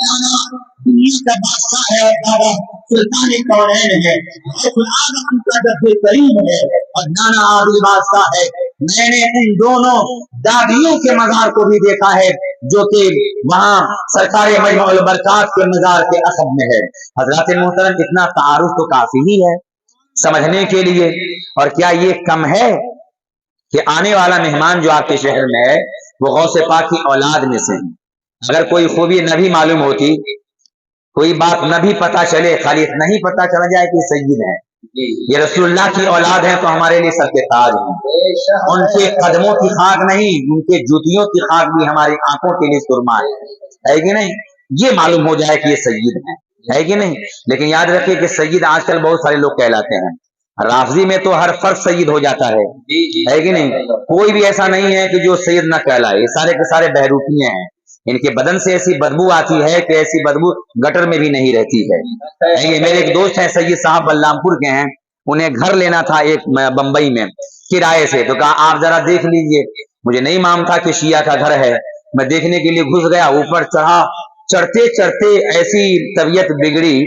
نانا دنیا کا بادشاہ ہے اور دادا سلطان کونین ہے، غوث اعظم ان کا جد کریم ہے اور نانا عادل بادشاہ ہے۔ میں نے ان دونوں دادیوں کے مزار کو بھی دیکھا ہے جو کہ وہاں سرکار مجمع البرکات کے مزار کے عقب میں ہے۔ حضرات محترم اتنا تعارف تو کافی ہی ہے سمجھنے کے لیے، اور کیا یہ کم ہے کہ آنے والا مہمان جو آپ کے شہر میں ہے وہ غوث پاک کی اولاد میں سے ہے۔ اگر کوئی خوبی نہ بھی معلوم ہوتی، کوئی بات نہ بھی پتا چلے، خالی نہیں پتا چلا جائے کہ سید ہے، یہ رسول اللہ کی اولاد ہے، تو ہمارے لیے سر کے تاج ہیں۔ ان کے قدموں کی خاک نہیں، ان کے جوتیوں کی خاک بھی ہماری آنکھوں کے لیے سرما ہے کہ نہیں؟ یہ معلوم ہو جائے کہ یہ سید ہے کہ نہیں؟ لیکن یاد رکھیے کہ سید آج کل بہت سارے لوگ کہلاتے ہیں، رافضی میں تو ہر فرد سید ہو جاتا ہے کہ نہیں؟ کوئی بھی ایسا نہیں ہے کہ جو سید نہ کہلائے، یہ سارے کے سارے بہروپیے ہیں، ان کے بدن سے ایسی بدبو آتی ہے کہ ایسی بدبو گٹر میں بھی نہیں رہتی ہے۔ میرے ایک دوست ہیں سید صاحب بلرام پور کے ہیں، انہیں گھر لینا تھا ایک بمبئی میں کرائے سے، تو کہا آپ ذرا دیکھ لیجئے، مجھے نہیں معلوم تھا کہ شیعہ کا گھر ہے، میں دیکھنے کے لیے گھس گیا، اوپر چڑھا، چڑھتے چڑھتے ایسی طبیعت بگڑی،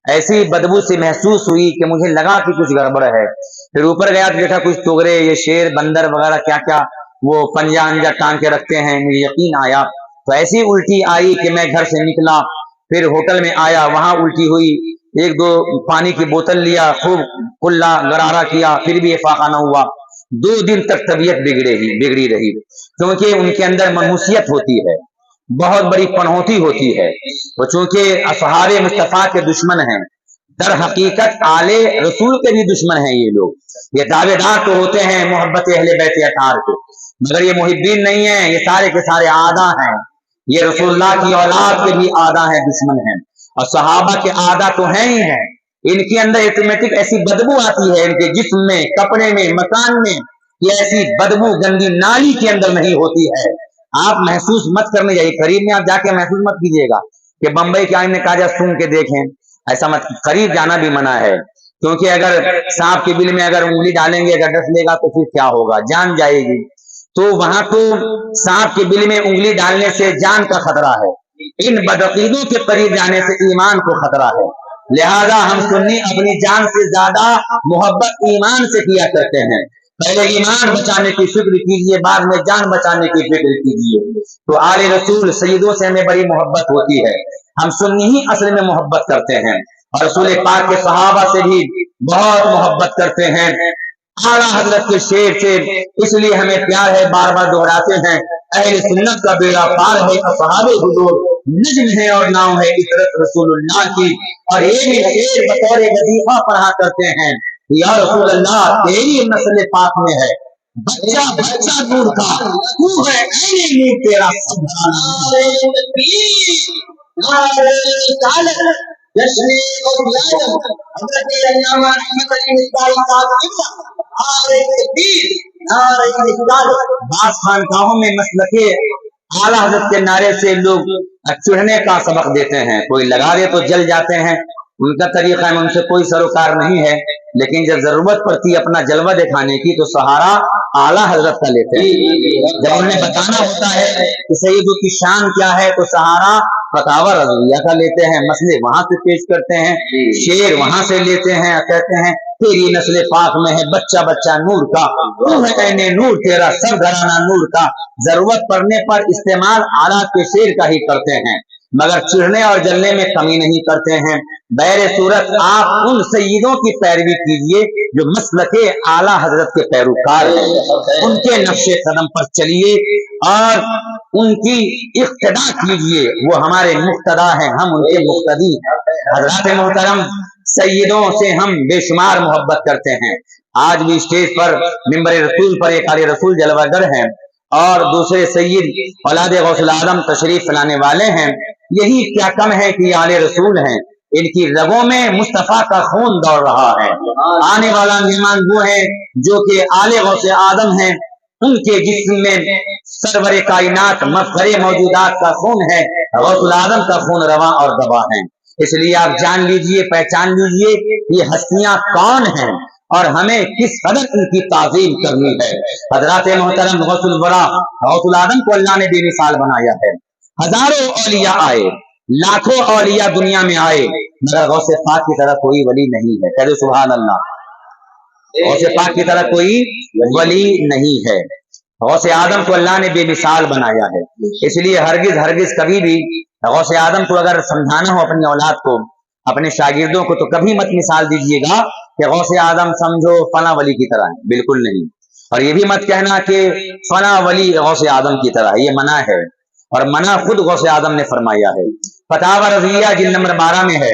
ایسی بدبو سے محسوس ہوئی کہ مجھے لگا کہ کچھ گڑبڑ ہے۔ پھر اوپر گیا تو دیکھا کچھ ٹوگرے، یہ شیر بندر وغیرہ کیا کیا وہ پنجا انجا ٹانگ کے رکھتے ہیں، مجھے یقین آیا، تو ایسی الٹی آئی کہ میں گھر سے نکلا फिर होटल में आया, वहां उल्टी हुई, एक दो पानी की बोतल लिया, खूब कुल्ला गरारा किया, फिर भी इफाका न हुआ। 2 दिन तक तबीयत बिगड़ी रही, क्योंकि उनके अंदर मनहूसियत होती है, बहुत बड़ी पनौती होती है। वो चूंकि असहारे मुस्तफा के दुश्मन हैं, दर हकीकत आले रसूल के भी दुश्मन हैं ये लोग। ये दावेदार तो होते हैं मोहब्बत अहले बैत अतार के, मगर ये मुहिब्बीन नहीं है, ये सारे के सारे आदा हैं। ये रसूलुल्लाह की औलाद के भी आदा हैं, दुश्मन हैं, और सहाबा के आदा तो हैं ही हैं। इनके अंदर ऑटोमेटिक ऐसी बदबू आती है, इनके जिस्म में, कपड़े में, मकान में, ये ऐसी बदबू गंदी नाली के अंदर नहीं होती है। आप महसूस मत करने जाइए, करीब में आप जाके महसूस मत कीजिएगा कि बंबई के आईने काजा सूंघ के देखें, ऐसा मत, करीब जाना भी मना है, क्योंकि अगर सांप के बिल में अगर उंगली डालेंगे, अगर डस लेगा तो फिर क्या होगा, जान जाएगी। तो वहां तो सांप के बिल में उंगली डालने से जान का खतरा है, इन बदअकीदों के करीब जाने से ईमान को खतरा है। लिहाजा हम सुन्नी अपनी जान से ज्यादा मोहब्बत ईमान से किया करते हैं। पहले ईमान बचाने की फिक्र कीजिए, बाद में जान बचाने की फिक्र कीजिए। तो आले रसूल सईदों से हमें बड़ी मोहब्बत होती है, हम सुन्नी ही असल में मोहब्बत करते हैं, और रसूल पाक के सहाबा से भी बहुत मोहब्बत करते हैं, आला हजरत के शेर से इसलिए हमें प्यार है, बार बार दोहराते हैं। अहले सुन्नत का बेड़ा पार है, असहाबे हुजूर नज्म है और नाम है इतरत रसूलुल्लाह की। और ये भी शेर बतौर वजीफा पढ़ा करते हैं, या रसूल अल्लाह तेरी नस्ल पाक में है बच्चा बच्चा नूर का, तू है ऐने नूर तेरा सब बास खानकाहों में मसलके आला हजरत के नारे से लोग चिढ़ने का सबक देते हैं, कोई लगा दे तो जल जाते हैं, उनका तरीका है, उनसे कोई सरोकार नहीं है। लेकिन जब जरूरत पड़ती है अपना जलवा दिखाने की तो सहारा आला हजरत का लेते हैं। जब उन्हें बताना होता है कि सईदों की शान क्या है तो सहारा फतावा रज़विया का लेते हैं, मसले वहां से पेश करते हैं, शेर वहां से लेते हैं, कहते हैं तेरी नस्ल पाक में है बच्चा बच्चा नूर का, तू है ऐने नूर तेरा सब घराना नूर का। जरूरत पड़ने पर इस्तेमाल आला के शेर का ही करते हैं, मगर चिढ़ने और जलने में कमी नहीं करते हैं। बैर सूरत आप उन सईदों की पैरवी कीजिए जो मसलके आला हजरत के पैरोकार हैं, उनके नक्शे कदम पर चलिए और उनकी इक्तदा कीजिए, वो हमारे मुक्तदा हैं, हम उनके मुक्तदी हैं। हजरत मोहतरम सईदों से हम बेशुमार मोहब्बत करते हैं। आज भी स्टेज पर मिंबर रसूल पर एक आले रसूल जलवागर हैं और दूसरे सईद औलाद गौसुल आदम तशरीफ लाने वाले हैं। यही क्या कम है कि आले रसूल हैं, इनकी रगों में मुस्तफा का खून दौड़ रहा है। आने वाला मेहमान वो है जो कि आले गौसे आदम हैं, उनके जिस्म में सरवरे कायनात मफखरे मौजूदात का खून है, गौसुल आदम का खून रवा और दबा है। इसलिए आप जान लीजिए, पहचान लीजिए ये हस्तियां कौन हैं और हमें किस कदर इनकी ताजीम करनी है। हजरत मोहतरम गौसुल वरा गौसुल आदम को अल्लाह ने बेमिसाल बनाया है। हजारों औलिया आए, लाखों औलिया दुनिया में आए, मगर गौसे पाक की तरह कोई वली नहीं है। कहते सुभान अल्लाह, गौसे पाक की तरह कोई वली नहीं है। गौसे आदम को अल्लाह ने बेमिसाल बनाया है, इसलिए हरगिज हरगिज कभी भी गौसे आदम को अगर समझाना हो अपनी औलाद को, अपने शागिर्दों को, तो कभी मत मिसाल दीजिएगा कि गौसे आदम समझो फला वली की तरह है, बिल्कुल नहीं। और ये भी मत कहना कि फला वली गौसे आदम की तरह, ये मना है, और मना खुद गौसे आदम ने फरमाया है। फतावा रज़िया जिल्द नंबर 12 में है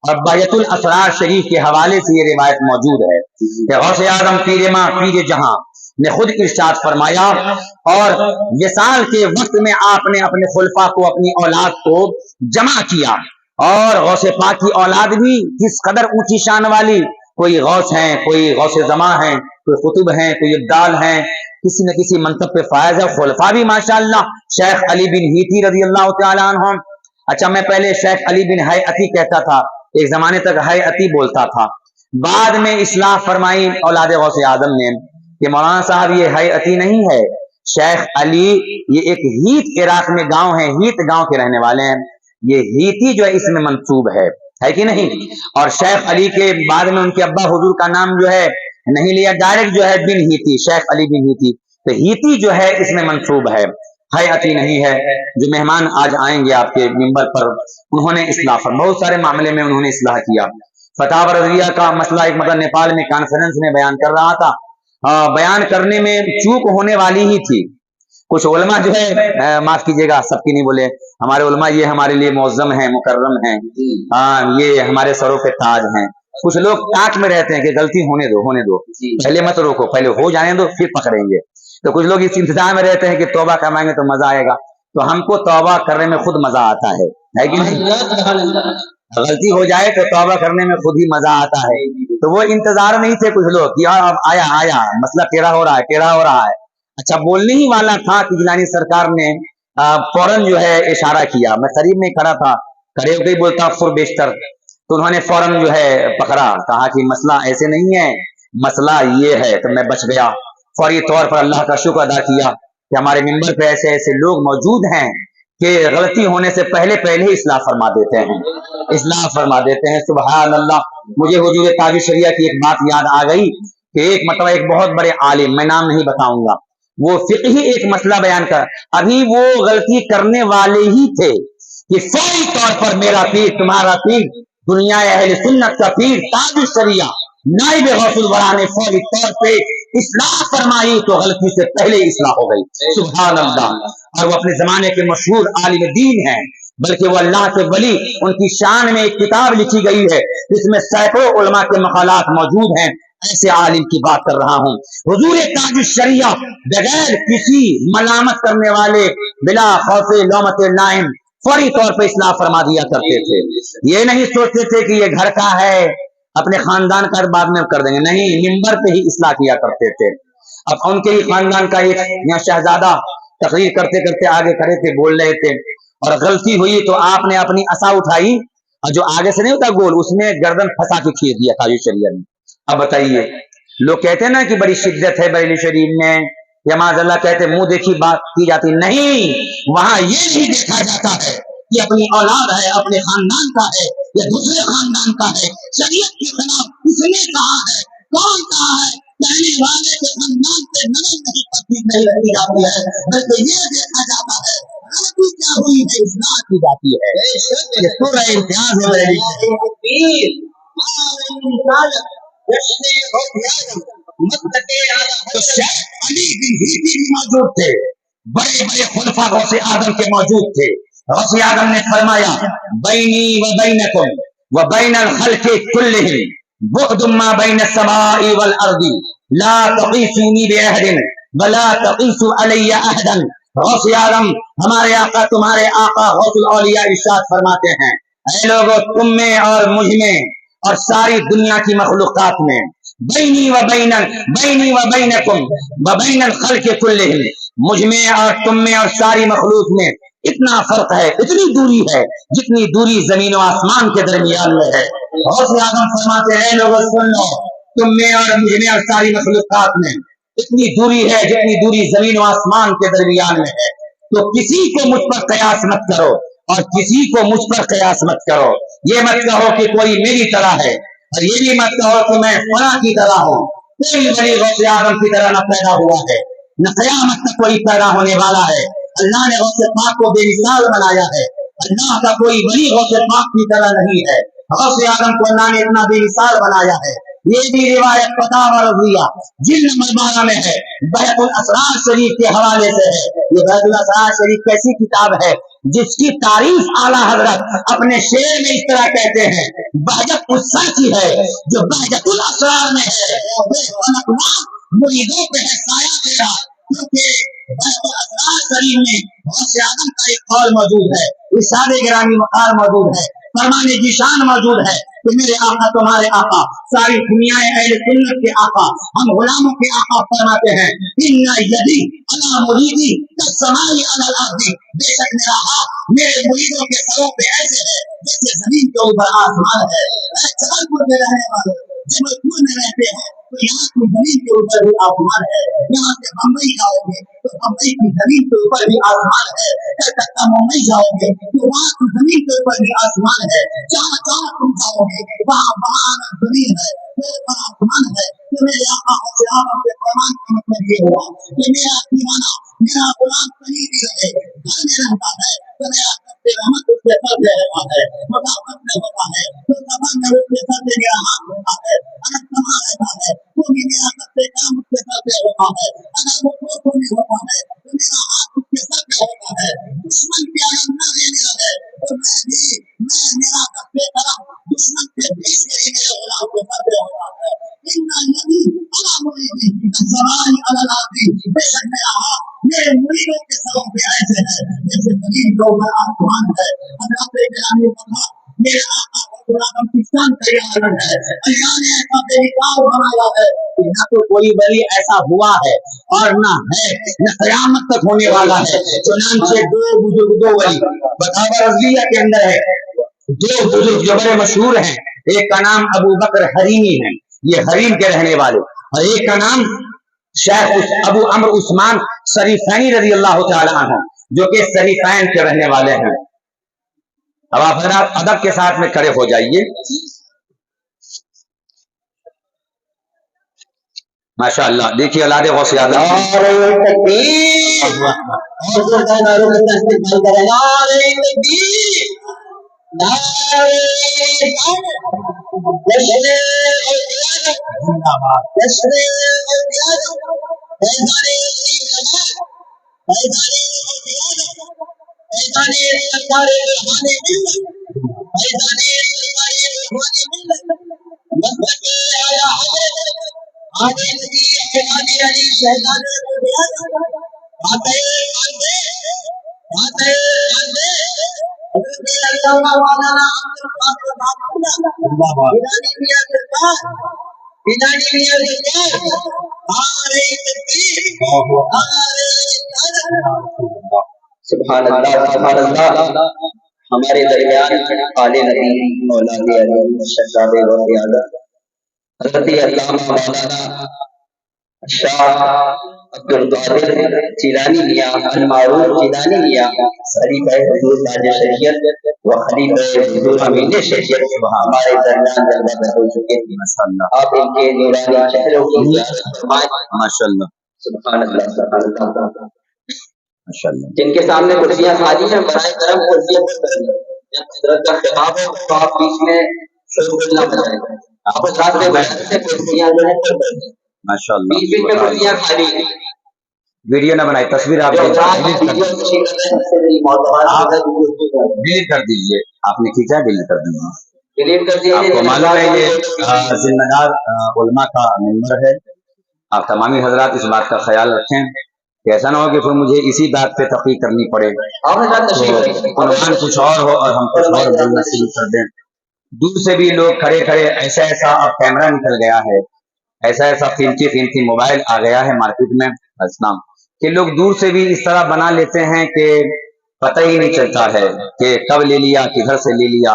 और बयतुल असरार शरीफ के हवाले से ये रिवायत मौजूद है कि गौसे आदम पीरे माँ पीरे जहां ने खुद इरशाद फरमाया, और विसाल के वक्त में आपने अपने खुलफा को, अपनी औलाद को जमा किया, और गौसे पाक की औलाद भी किस कदर ऊंची शान वाली, कोई गौस है, कोई गौसे जमा है, कोई कुतुब है, कोई इब्दाल है, किसी न किसी मंतब पे फायज है। खुलफा भी माशाअल्लाह, शेख अली बिन हीती रज़ी अल्लाह तआला अन्हु। अच्छा, मैं पहले शेख अली बिन हैअती कहता था, एक जमाने तक हैअती बोलता था, बाद में इस्लाह फरमाई औलाद गौसे आदम ने कि मौलाना साहब ये हैअती नहीं है, शेख अली ये एक हीत इराक में गांव है, हीत गांव के रहने वाले हैं, ये हीती जो है इसमें मंसूब है कि नहीं। और शेख अली के बाद में उनके अब्बा हुजूर का नाम जो है नहीं लिया, डायरेक्ट जो है बिन हीती, शेख अली बिन हीती, तो हीती जो है इसमें मंसूब है। हैअती नहीं है। जो मेहमान आज आएंगे आपके मिंबर पर, उन्होंने इस्लाह पर बहुत सारे मामले में उन्होंने इस्लाह किया। फतावा रज़िया का मसला एक मतलब नेपाल में कॉन्फ्रेंस में बयान कर रहा था, बयान करने में चूक होने वाली ही थी। कुछ उलमा जो है, माफ कीजिएगा सबकी नहीं बोले, हमारे उलमा ये हमारे लिए मौज़म है, मुकर्रम है, हाँ ये हमारे सरों पे ताज हैं। कुछ लोग ताक में रहते हैं कि गलती होने दो, पहले मत रोको, पहले हो जाने दो फिर पकड़ेंगे। तो कुछ लोग इस इंतजार में रहते हैं कि तौबा करवाएंगे तो मजा आएगा। तो हमको तौबा करने में खुद मजा आता है कि नहीं? गलती हो जाए तो तौबा करने में खुद ही मजा आता है। तो वो इंतजार में ही थे कुछ लोग कि अब आया मसला टेढ़ा हो रहा है। अच्छा, बोलने ही वाला था कि गिलानी सरकार ने फौरन जो है इशारा किया। मैं करीब में खड़ा था, खड़े होकर ही बोलता फुर बेशतर, तो उन्होंने फौरन जो है पकड़ा, कहा कि मसला ऐसे नहीं है, मसला ये है। तो मैं बच गया। फौरी तौर पर अल्लाह का शुक्र अदा किया कि हमारे मिंबर पे ऐसे ऐसे लोग मौजूद हैं कि गलती होने से पहले ही इस्लाह फरमा देते हैं। सुभान अल्लाह। मुझे हुजूर ताज शरिया की एक बात याद आ गई कि एक मतलब एक बहुत बड़े आलिम, मैं नाम नहीं बताऊंगा, वो फिqही एक मसला बयान कर, अभी वो गलती करने वाले ही थे कि फौरी तौर पर मेरा पीर, तुम्हारा पीर, दुनिया अहले सुन्नत का पीर ताज शरिया नाइब गौसुल वरा ने फौरी तौर पे इस्लाह फरमाई तो गलती से पहले इस्लाह हो गई। सुभान अल्लाह। और वो अपने जमाने के मशहूर आलिम दीन हैं, बल्कि वो अल्लाह के वली, उनकी शान में एक किताब लिखी गई है जिसमें सैकड़ों उलमा के मकालात मौजूद हैं। ऐसे आलिम की बात कर रहा हूँ। हुजूर ताज शरिया बगैर किसी मलामत करने वाले, बिला खौफे लौमते लाइम, फौरी तौर पर इस्लाह फरमा दिया करते थे। ये नहीं सोचते थे कि ये घर का है, अपने खानदान का बाद में कर देंगे, नहीं, मिंबर पे ही इस्लाह किया करते थे। अब उनके ही खानदान का एक यहाँ शहजादा तकरीर करते करते आगे खड़े थे, बोल रहे थे, और गलती हुई तो आपने अपनी असा उठाई और जो आगे से नहीं होता गोल, उसमें गर्दन फंसा के खींच दिया ताज शरिया ने। अब बताइए, लोग कहते हैं ना कि बड़ी शिद्दत है बरेली शरीफ में, या माज़अल्लाह कहते मुंह देखी बात की जाती नहीं, वहां ये नहीं देखा जाता है कि अपनी औलाद है, अपने खानदान का है या दूसरे खानदान का है। शरीयत के खिलाफ किसने कहा है, कौन कहा है? कहने वाले के खानदान से नजर नहीं पड़ती, नहीं रखी जाती है, बल्कि ये देखा जाता है गलती क्या हुई है, इस्लाह की जाती है। ये पूरा इम्तियाज है बरेली। तो शेख अली बिन हीदी भी मौजूद थे, बड़े बड़े खुलफा गौसे आदम के मौजूद थे। गौसे आदम ने फरमाया बैनी व बैनकुम व बैनल खल्क़ि कुल्लिहिम बुअदुम मा बैन अस्समाई वल अर्दी ला तक़ीसूनी बिअहदिन वला तक़ीसू अलैया अहदन। गौसे आदम हमारे आका तुम्हारे आका गौसुल औलिया इरशाद फरमाते हैं, ऐ लोगों, तुम में और मुझ में और सारी दुनिया की मखलूकात में बैनी व बैनकुम व बैनल खल्क़ि कुल्लिहिम, मुझ में और तुम में और सारी मखलूक में इतना फर्क है, इतनी दूरी है जितनी दूरी जमीन और आसमान के दरमियान में है। गौसे आज़म फरमाते हैं, लोगों सुन लो, तुम में और मुझ में और सारी मखलूकात में इतनी दूरी है जितनी दूरी जमीन और आसमान के दरमियान में है। तो किसी को मुझ पर कयास मत करो और किसी को मुझ पर कयास मत करो। ये मत कहो कि कोई मेरी तरह है, और ये भी मत कहो कि मैं फला की तरह हूँ। कोई बड़ी गौसे आज़म की तरह न पैदा हुआ है, न क़यामत तक कोई पैदा होने वाला है। अल्लाह ने गौसे पाक को बेमिसाल बनाया है। अल्लाह का कोई वली गौसे पाक की तरह नहीं है। गौसे आज़म को अल्लाह ने इतना बेमिसाल बनाया है। ये भी रिवायत फतावा रज़िया जिल्द नंबर 12 में है, बहतुल असरार शरीफ के हवाले से है। ये बहतुल असरार शरीफ कैसी किताब है जिसकी तारीफ आला हजरत अपने शेर में इस तरह कहते हैं, बहजत उस की है जो बहजतुल असरार में है, मुरीदों पे है साया तेरा, क्योंकि बहतुल असरार शरीफ में गौसे आज़म का एक कौल मौजूद है, इरशाद गिरामी वक़ार मौजूद है, फरमाने जिशान मौजूद है कि मेरे आका तुम्हारे आका, सारी दुनिया अहले सुन्नत के आका, हम गुलामों के आका फरमाते हैं, इन्ना यदी अला मुरीदी कसमाई अला अर्दी, बेशक मेरा हाथ मेरे मुरीदों के सरों पे ऐसे है जैसे जमीन के ऊपर आसमान है। जबलपुर में रहने वाले जबलपुर में रहते हैं तो यहाँ की जमीन के ऊपर भी आसमान है, यहाँ से बम्बई जाओगे तो बम्बई की जमीन के ऊपर भी आसमान है, कलकत्ता मुंबई जाओगे तो वहाँ की जमीन के ऊपर भी आसमान है, जहाँ जहाँ तुम जाओगे वहाँ वहाँ जमीन है, आसमान है। मेरे आका और आप के फरमान का मतलब ये हुआ कि मेरा दीवाना मेरा गुलाम कहीं भी रहे घर में रहता है तो मेरा सबसे रहमत उसके सर पे रहता है, मुसाफत में होता है तो सफर में उसके सर पे मेरा हाथ होता है, अगर समा रहता है तो भी मेरा सबसे काम उसके सर पे होता है, अगर वो दोस्तों में होता है तो मेरा हाथ उसके सर पे होता है। दुश्मन के अगर न लेने लगे तो मैं मेरा सबसे तरफ दुश्मन के बीच में ही मेरे गुलाम के सर पे होता है। इन्ना नबी अला मुरीदी सवाई अला लाती, बेशक मेरा हाथ मेरे मुरीदों के सरों पे ऐसे है जैसे जमीन के ऊपर आसमान है। अल्लाह से गिरामी बता मेरे आका और की शान का ये आनंद है, अल्लाह ने ऐसा बेनिकाब बनाया है कि न तो कोई वली ऐसा हुआ है और न है न कयामत तक होने वाला है। चुनांचे दो बुजुर्ग दो वली बतावा रज़िया के अंदर है, दो बुजुर्ग जो बड़े मशहूर हैं, एक का नाम अबू बकर हरीमी है, ये हरीम के रहने वाले, और एक का नाम शेख अबू अम्र उस्मान शरीफैनी रज़ी अल्लाह तआला अन्हु, जो कि शरीफैन के रहने वाले हैं। अब आप हजरात अदब के साथ में खड़े हो जाइए। माशाअल्लाह, देखिए औलाद गौस सुभान अल्लाह। हमारे दरमियान आले नबी औलाद अली शहजाद गौसे आज़म हज़रत अल्लामा मौलाना शाह अब्दुल कादिर जिलानी मियां अल मारूफ जिलानी मियां खलीफा हुजूर ताज शरीयत व खलीफा हुजूर अमीन शरीयत हमारे दरमियान जलवा हो चुके हैं। माशाअल्लाह, आप इनके नूरानी चेहरों की ज़ियारत फरमाएं। माशाअल्लाह, सुभान अल्लाह, सुभान अल्लाह, माशाअल्लाह। जिनके सामने कुर्सियां खाली हैं बराए करम कुर्सियां पर कर लें। जब हजरत का खिताब हो तो आप बीच में शोर ना बजाएं, आप साथ में बैठ के कुर्सियां जो है पर कर लें। माशाअल्लाह, बीच में कुर्सियां खाली हैं। वीडियो ना बनाए, तस्वीर आप डिलीट कर दीजिए, आपने खींचा डिलीट कर दीजिए, डिलीट कर दीजिए। आपको मालूम है ये जिम्मेदार उलमा का मेंबर है, आप तमामी हजरात इस बात का ख्याल रखें कि ऐसा ना हो कि फिर मुझे इसी बात पे तहकीक करनी पड़े, तो कुरान कुछ और हो और हम कुछ और बोलना शुरू कर दें। दूर से भी लोग खड़े खड़े ऐसा ऐसा अब कैमरा निकल गया है, ऐसा ऐसा कीमती मोबाइल आ गया है मार्केट में इस्लाम कि लोग दूर से भी इस तरह बना लेते हैं कि पता ही नहीं चलता है कि कब ले लिया, किधर से ले लिया,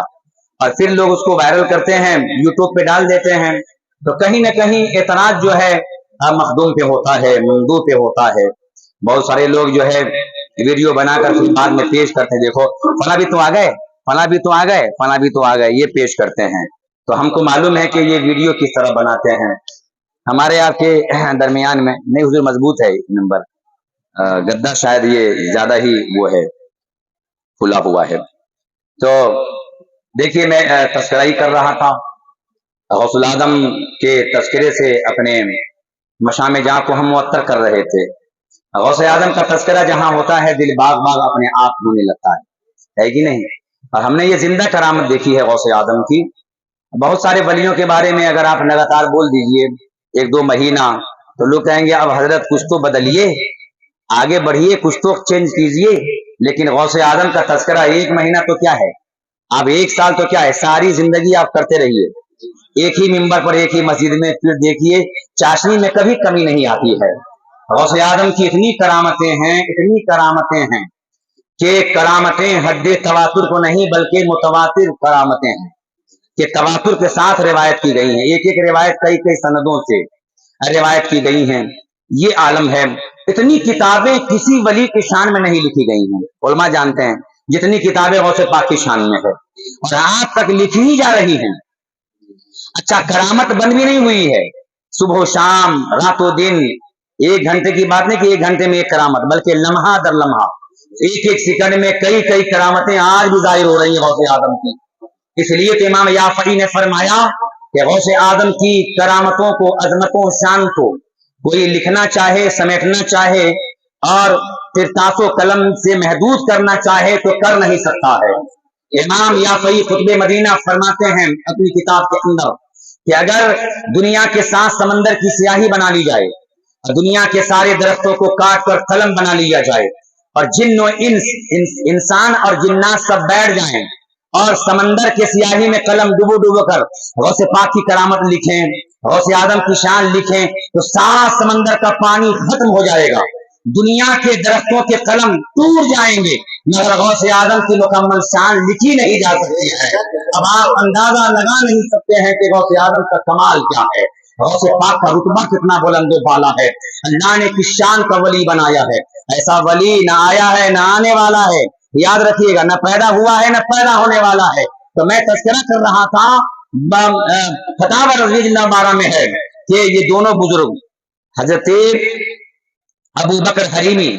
और फिर लोग उसको वायरल करते हैं, यूट्यूब पे डाल देते हैं। तो कहीं ना कहीं एतराज जो है मखदूम पे होता है, मंदू पे होता है। बहुत सारे लोग जो है वीडियो बनाकर फिर बाद में पेश करते हैं, देखो फला भी तो आ गए, फला भी तो आ गए, फला भी तो आ गए, ये पेश करते हैं। तो हमको मालूम है कि ये वीडियो किस तरह बनाते हैं। हमारे आपके दरमियान में नहीं, हुजूर मजबूत है नंबर, गद्दा शायद ये ज्यादा ही वो है, खुला हुआ है। तो देखिए मैं तस्करा ही कर रहा था, गौसुल आजम के तस्करे से अपने मशाम जहाँ को हम मुअत्तर कर रहे थे। गौसे आजम का तस्करा जहाँ होता है दिल बाग बाग अपने आप होने लगता है कि नहीं। और हमने ये जिंदा करामत देखी है गौसे आजम की। बहुत सारे वलियों के बारे में अगर आप लगातार बोल दीजिए 1-2 महीना तो लोग कहेंगे अब हजरत कुछ तो बदलिए, आगे बढ़िए, कुछ तो चेंज कीजिए। लेकिन गौसे आजम का तस्करा 1 महीना तो क्या है, आप 1 साल तो क्या है, सारी जिंदगी आप करते रहिए, एक ही मिंबर पर एक ही मस्जिद में, फिर देखिए चाशनी में कभी कमी नहीं आती है। गौसे आजम की इतनी करामतें हैं, इतनी करामतें हैं कि करामतें हद्दे तवातुर को नहीं बल्कि मुतवातिर करामतें हैं कि तवातुर के साथ रिवायत की गई हैं। एक एक रिवायत कई कई सनदों से रिवायत की गई हैं। ये आलम है। इतनी किताबें किसी वली की शान में नहीं लिखी गई हैं, उलमा जानते हैं जितनी किताबें गौसे पाक की शान में है, और आज तक लिखी ही जा रही हैं। अच्छा, करामत बंद भी नहीं हुई है, صبح و شام رات و دن، 1 گھنٹے کی بات نہیں کہ 1 گھنٹے میں 1 کرامت، بلکہ لمحہ در لمحہ 1 سیکنڈ میں کئی کرامتیں آج بھی ظاہر ہو رہی ہیں غوث آدم کی۔ اس لیے تو امام یافعی نے فرمایا کہ غوث آدم کی کرامتوں کو، عظمتوں، شان کو کوئی لکھنا چاہے، سمیٹنا چاہے اور پھر تاس و قلم سے محدود کرنا چاہے تو کر نہیں سکتا ہے۔ امام یافعی خطب مدینہ فرماتے ہیں اپنی کتاب کے اندر کہ اگر دنیا کے 7 سمندر کی سیاہی بنا لی جائے اور دنیا کے سارے درختوں کو کاٹ کر قلم بنا لیا جائے اور جن و انسان اور جنات سب بیٹھ جائیں اور سمندر کے سیاہی میں قلم ڈبو کر غوث پاک کی کرامت لکھیں، غوث آدم کی شان لکھیں تو 7 سمندر کا پانی ختم ہو جائے گا، دنیا کے درختوں کے قلم ٹوٹ جائیں گے، مگر غوث آدم کی مکمل شان لکھی نہیں جا سکتی ہے۔ اب آپ اندازہ لگا نہیں سکتے ہیں کہ غوث آدم کا کمال کیا ہے، غوث پاک کا رتبہ کتنا بلند و بالا ہے۔ اللہ نے کس شان کا ولی بنایا ہے، ایسا ولی نہ آیا ہے نہ آنے والا ہے، یاد رکھیے گا، نہ پیدا ہوا ہے نہ پیدا ہونے والا ہے۔ تو میں تذکرہ کر رہا تھا فتاوی رضویہ جلد 12 میں ہے کہ یہ دونوں بزرگ حضرت ابو بکر حریمی،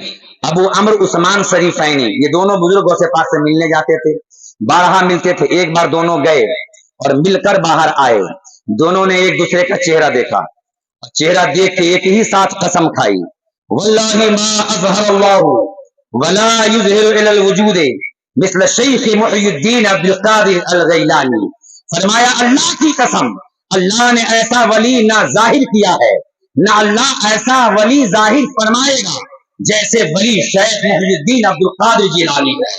ابو عمرو عثمان شریفینی، یہ دونوں بزرگ غوث پاک سے ملنے جاتے تھے، بارہا ملتے تھے۔ ایک بار دونوں گئے اور مل کر باہر آئے، دونوں نے ایک دوسرے کا چہرہ دیکھا، چہرہ دیکھ کے ایک ہی ساتھ قسم کھائی، واللہ ما اظہر اللہ ولا یظہر الی الوجود مثل شیخ محی الدین عبد القادر الغیلانی۔ فرمایا اللہ کی قسم، اللہ نے ایسا ولی نہ ظاہر کیا ہے نہ اللہ ایسا ولی ظاہر فرمائے گا جیسے ولی شیخ محی الدین عبد القادر جیلانی ہے۔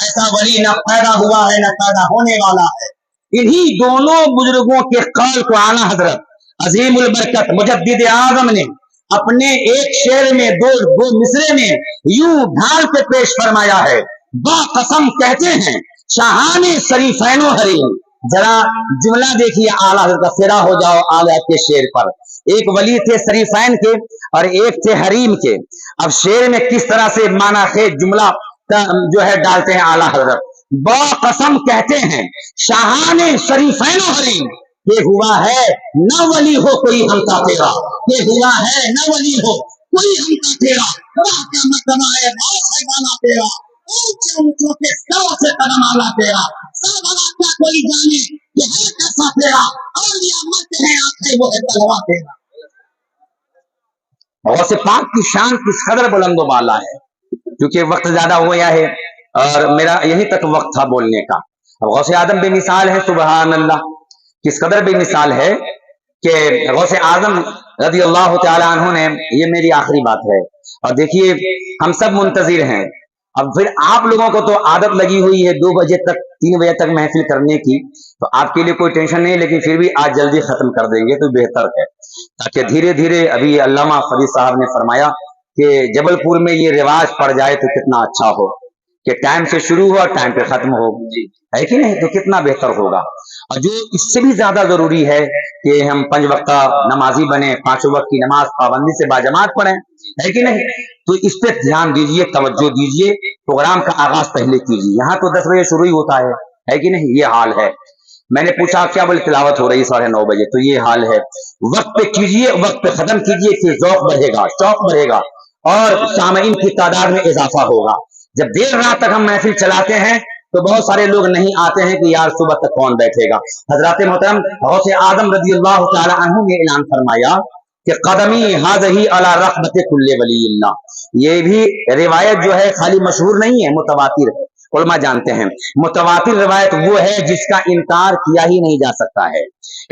ایسا ولی نہ پیدا ہوا ہے نہ پیدا ہونے والا ہے۔ انہی دونوں بزرگوں کے قول کو اعلیٰ حضرت عظیم البرکت مجدد اعظم نے اپنے ایک شعر میں دو مصرے میں یوں ڈھال کے پیش فرمایا ہے، با قسم کہتے ہیں شاہان شریفین و حریم۔ ذرا جملہ دیکھیے اعلیٰ حضرت کا، فیرا ہو جاؤ اعلیٰ کے شعر پر۔ ایک ولی تھے شریفین کے اور ایک تھے حریم کے۔ اب شعر میں کس طرح سے معنی خیز جملہ جو ہے ڈالتے ہیں اعلیٰ حضرت، با قسم کہتے ہیں شاہان شریفین و حریم، یہ ہوا ہے نہ ولی ہو کوئی ہمتا تیرا، یہ ہوا ہے نہ ولی ہو کوئی ہمتا تیرا، راہ کا مرتبہ ہے غوث ہے بالا تیرا، اونچے اونچوں کے سروں سے قدم آلا تیرا، سر بھلا کیا کوئی جانے کہ ہے کیسا تیرا، اولیاء مرتے ہیں آنکھیں وہ ہے تلوا تیرا۔ غوث پاک کی شان کس قدر بلند و بالا ہے، کیونکہ وقت زیادہ ہو گیا ہے اور میرا یہیں تک وقت تھا بولنے کا۔ غوث آدم بے مثال ہے، سبحان اللہ، کس قدر بے مثال ہے کہ غوث اعظم رضی اللہ تعالی عنہ نے، یہ میری آخری بات ہے اور دیکھیے ہم سب منتظر ہیں، اب پھر آپ لوگوں کو تو عادت لگی ہوئی ہے 2 بجے تک 3 بجے تک محفل کرنے کی، تو آپ کے لیے کوئی ٹینشن نہیں، لیکن پھر بھی آج جلدی ختم کر دیں گے تو بہتر ہے، تاکہ دھیرے دھیرے، ابھی علامہ فرید صاحب نے فرمایا کہ جبل پور میں یہ رواج پڑ جائے تو کتنا اچھا ہو کہ ٹائم سے شروع ہو اور ٹائم پہ ختم ہو، ہے کہ نہیں، تو کتنا بہتر ہوگا۔ اور جو اس سے بھی زیادہ ضروری ہے کہ ہم 5 وقتہ نمازی بنے، 5 وقت کی نماز پابندی سے باجماعت پڑھیں، ہے کہ نہیں، تو اس پہ دھیان دیجئے، توجہ دیجئے، پروگرام کا آغاز پہلے کیجئے۔ یہاں تو 10 بجے شروع ہی ہوتا ہے کہ نہیں، یہ حال ہے۔ میں نے پوچھا کیا، بولے تلاوت ہو رہی 9:30 بجے، تو یہ حال ہے۔ وقت پہ کیجئے، وقت پہ ختم کیجئے، پھر ذوق بڑھے گا، شوق بڑھے گا اور سامعین کی تعداد میں اضافہ ہوگا۔ جب دیر رات تک ہم محفل چلاتے ہیں تو بہت سارے لوگ نہیں آتے ہیں کہ یار صبح تک کون بیٹھے گا۔ حضرات محترم غوث اعظم رضی اللہ تعالی عنہ نے اعلان فرمایا کہ قدمی ہذہی علی رقبۃ کل ولی اللہ، یہ بھی روایت جو ہے خالی مشہور نہیں ہے، متواتر ہے، علماء جانتے ہیں متواتر روایت وہ ہے جس کا انکار کیا ہی نہیں جا سکتا ہے۔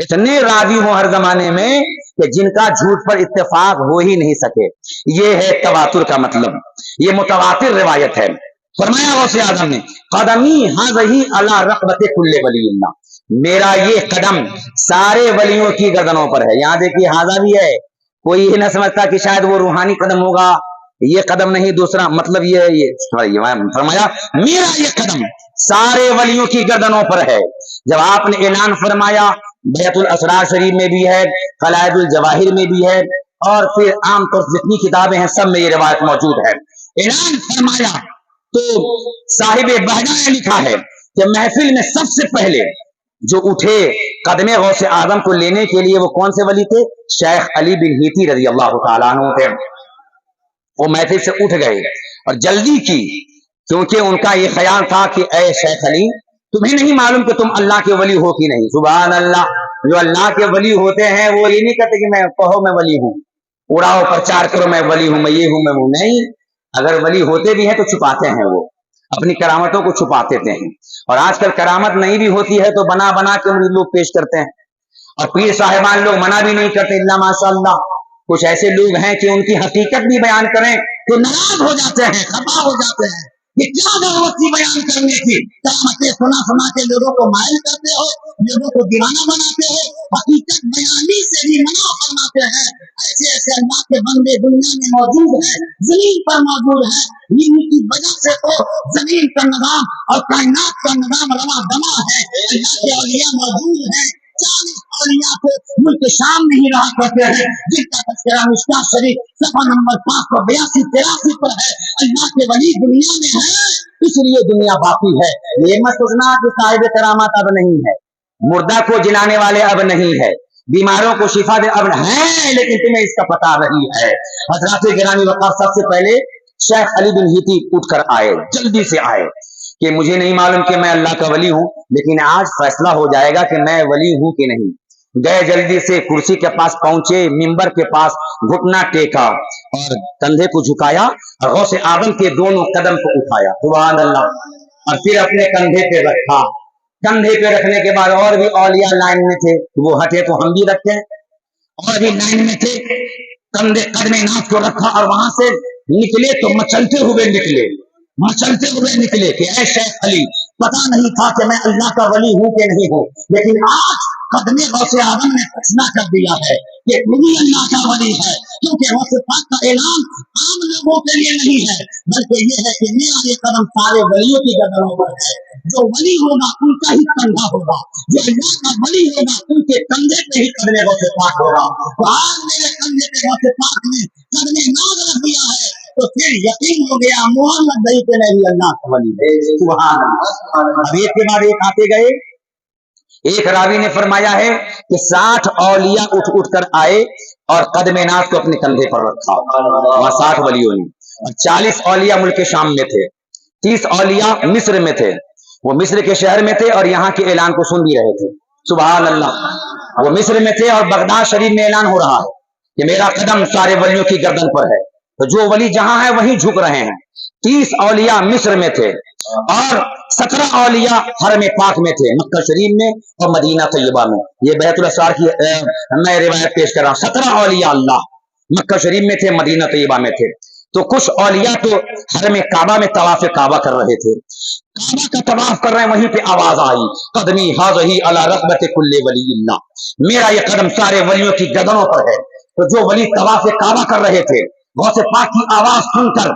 اتنے راوی ہوں ہر زمانے میں کہ جن کا جھوٹ پر اتفاق ہو ہی نہیں سکے، یہ ہے تواتر کا مطلب، یہ متواتر روایت ہے۔ فرمایا غوث اعظم نے قدمی ہذہی علی رقبۃ کل ولی اللہ، میرا یہ قدم سارے ولیوں کی گردنوں پر ہے۔ یہاں دیکھیے ہاضا بھی ہے، کوئی یہ نہ سمجھتا کہ شاید وہ روحانی قدم ہوگا، یہ قدم نہیں، دوسرا مطلب یہ ہے، یہ فرمایا میرا یہ قدم سارے ولیوں کی گردنوں پر ہے۔ جب آپ نے اعلان فرمایا، بیت الاسرار شریف میں بھی ہے، قلائد الجواہر میں بھی ہے، اور پھر عام طور سے جتنی کتابیں ہیں سب میں یہ روایت موجود ہے۔ اعلان فرمایا تو صاحب بہجہ نے لکھا ہے کہ محفل میں سب سے پہلے जो उठे कदमे गौस आदम को लेने के लिए, वो कौन से वली थे? शेख अली बिन हीती रजी अल्लाह तआला अन्हु थे। वो महफिल से उठ गए और जल्दी की, क्योंकि उनका ये ख्याल था कि ऐ शेख अली, तुम्हें नहीं मालूम कि तुम अल्लाह के वली हो कि नहीं? सुभान अल्लाह। जो अल्लाह के वली होते हैं वो ये नहीं कहते कि मैं कहो मैं वली हूं, उड़ाओ प्रचार करो मैं वली हूं, मैं ये हूं, मैं हूं। नहीं, अगर वली होते भी हैं तो छुपाते हैं, वो अपनी करामतों को छुपा देते हैं। और आजकल करामत नहीं भी होती है तो बना बना के लोग पेश करते हैं, और पीर साहिबान लोग मना भी नहीं करते, इल्ला माशाअल्लाह। कुछ ऐसे लोग हैं कि उनकी हकीकत भी बयान करें तो नाराज हो जाते हैं, खफा हो जाते हैं। ये क्या जरूरत थी बयान करने की? करामतें सुना सुना के लोगों को मायल करते हो, लोगों को दीवाना बनाते हो, हकीकत बयानी से भी मना फरमाते हैं। ऐसे ऐसे अल्लाह के बंदे दुनिया में मौजूद है, जमीन पर मौजूद है। इनकी वजह से तो जमीन का निजाम और कायनात का निजाम रवा दमा है। अल्लाह के औलिया मौजूद है। 40 औलिया को मुल्क शाम नहीं रहा करते हैं, जिनका तज़किरा मिश्काह शरीफ सफा नंबर 582-83 पर है। अल्लाह के वली दुनिया में है, इसलिए दुनिया बाकी है। ये मत सोचना कि साहिब करामात अब नहीं है, मुर्दा को जिलाने वाले अब नहीं है, बीमारों को शिफा दे अब है, लेकिन तुम्हें इसका पता नहीं है। हज़रात गिरामी वक़ार सबसे पहले शेख अली बिन हीती उठकर आए, जल्दी से आए कि मुझे नहीं मालूम कि मैं अल्लाह का वली हूं, लेकिन आज फैसला हो जाएगा कि मैं वली हूं कि नहीं। गए जल्दी से कुर्सी के पास पहुंचे, मिंबर के पास घुटना टेका और कंधे को झुकाया और गौसे आदम के दोनों कदम को उठाया, सुभान अल्लाह, और फिर अपने कंधे पे रखा। कंधे पे रखने के बाद और भी औलिया लाइन में थे, वो हटे तो हम भी रखें, और भी लाइन में थे, कंधे कदमे नाथ को रखा और वहां से निकले तो मचलते हुए निकले, मचलते हुए निकले कि ऐ शेख अली, पता नहीं था कि मैं अल्लाह का वली हूं कि नहीं हूं, लेकिन आज कदमे गौसे आदम ने फैसला कर दिया है कि तू भी अल्लाह का वली है, क्योंकि गौसे पाक का ऐलान आम लोगों के लिए नहीं है, बल्कि ये है कि मेरा ये कदम सारे वलियों की गर्दनों पर है। जो वली होगा उनका ही कंधा होगा, जो अल्लाह का वली होगा उनके कंधे पे ही कदमे गौसे पाक होगा। तो आज मेरे कंधे पे गौसे पाक ने कदमे नाज रख दिया है, तो फिर यकीन हो गया मोहम्मद भाई के नहीं अल्लाह का वली है। सुभान अल्लाह। एक के बाद एक आते गए। एक रावी ने फरमाया है कि 60 औलिया उठ उठ कर आए और कदमे नाथ को अपने कंधे पर रखा, वहां 60 वलियों ने, और 40 औलिया मुल्क शाम में थे, 30 औलिया मिस्र में थे, वो मिस्र के शहर में थे और यहाँ के ऐलान को सुन भी रहे थे। सुभान अल्लाह। वो मिस्र में थे और बगदाद शरीफ में ऐलान हो रहा है कि मेरा कदम सारे वलियों की गर्दन पर है, तो जो वली जहां है वहीं झुक रहे हैं। 30 औलिया मिस्र में थे और 17 औलिया हरम पाक में थे, मक्का शरीफ में और मदीना तैयबा में। ये बैतुल अस्रार की मैं रिवायत पेश कर रहा हूँ। 17 औलिया अल्लाह मक्का शरीफ में थे, मदीना तैयबा में थे। तो कुछ औलिया तो हरम काबा में तवाफ काबा कर रहे थे, काबा का तवाफ कर रहे हैं, वहीं पे आवाज आई, कदमी हाज़ही अला रग़बत कुल्ले वलीइल्लाह, मेरा ये कदम सारे वलियों की गर्दनों पर है। तो जो वली तवाफ काबा कर रहे थे, गौसे पाक की आवाज सुनकर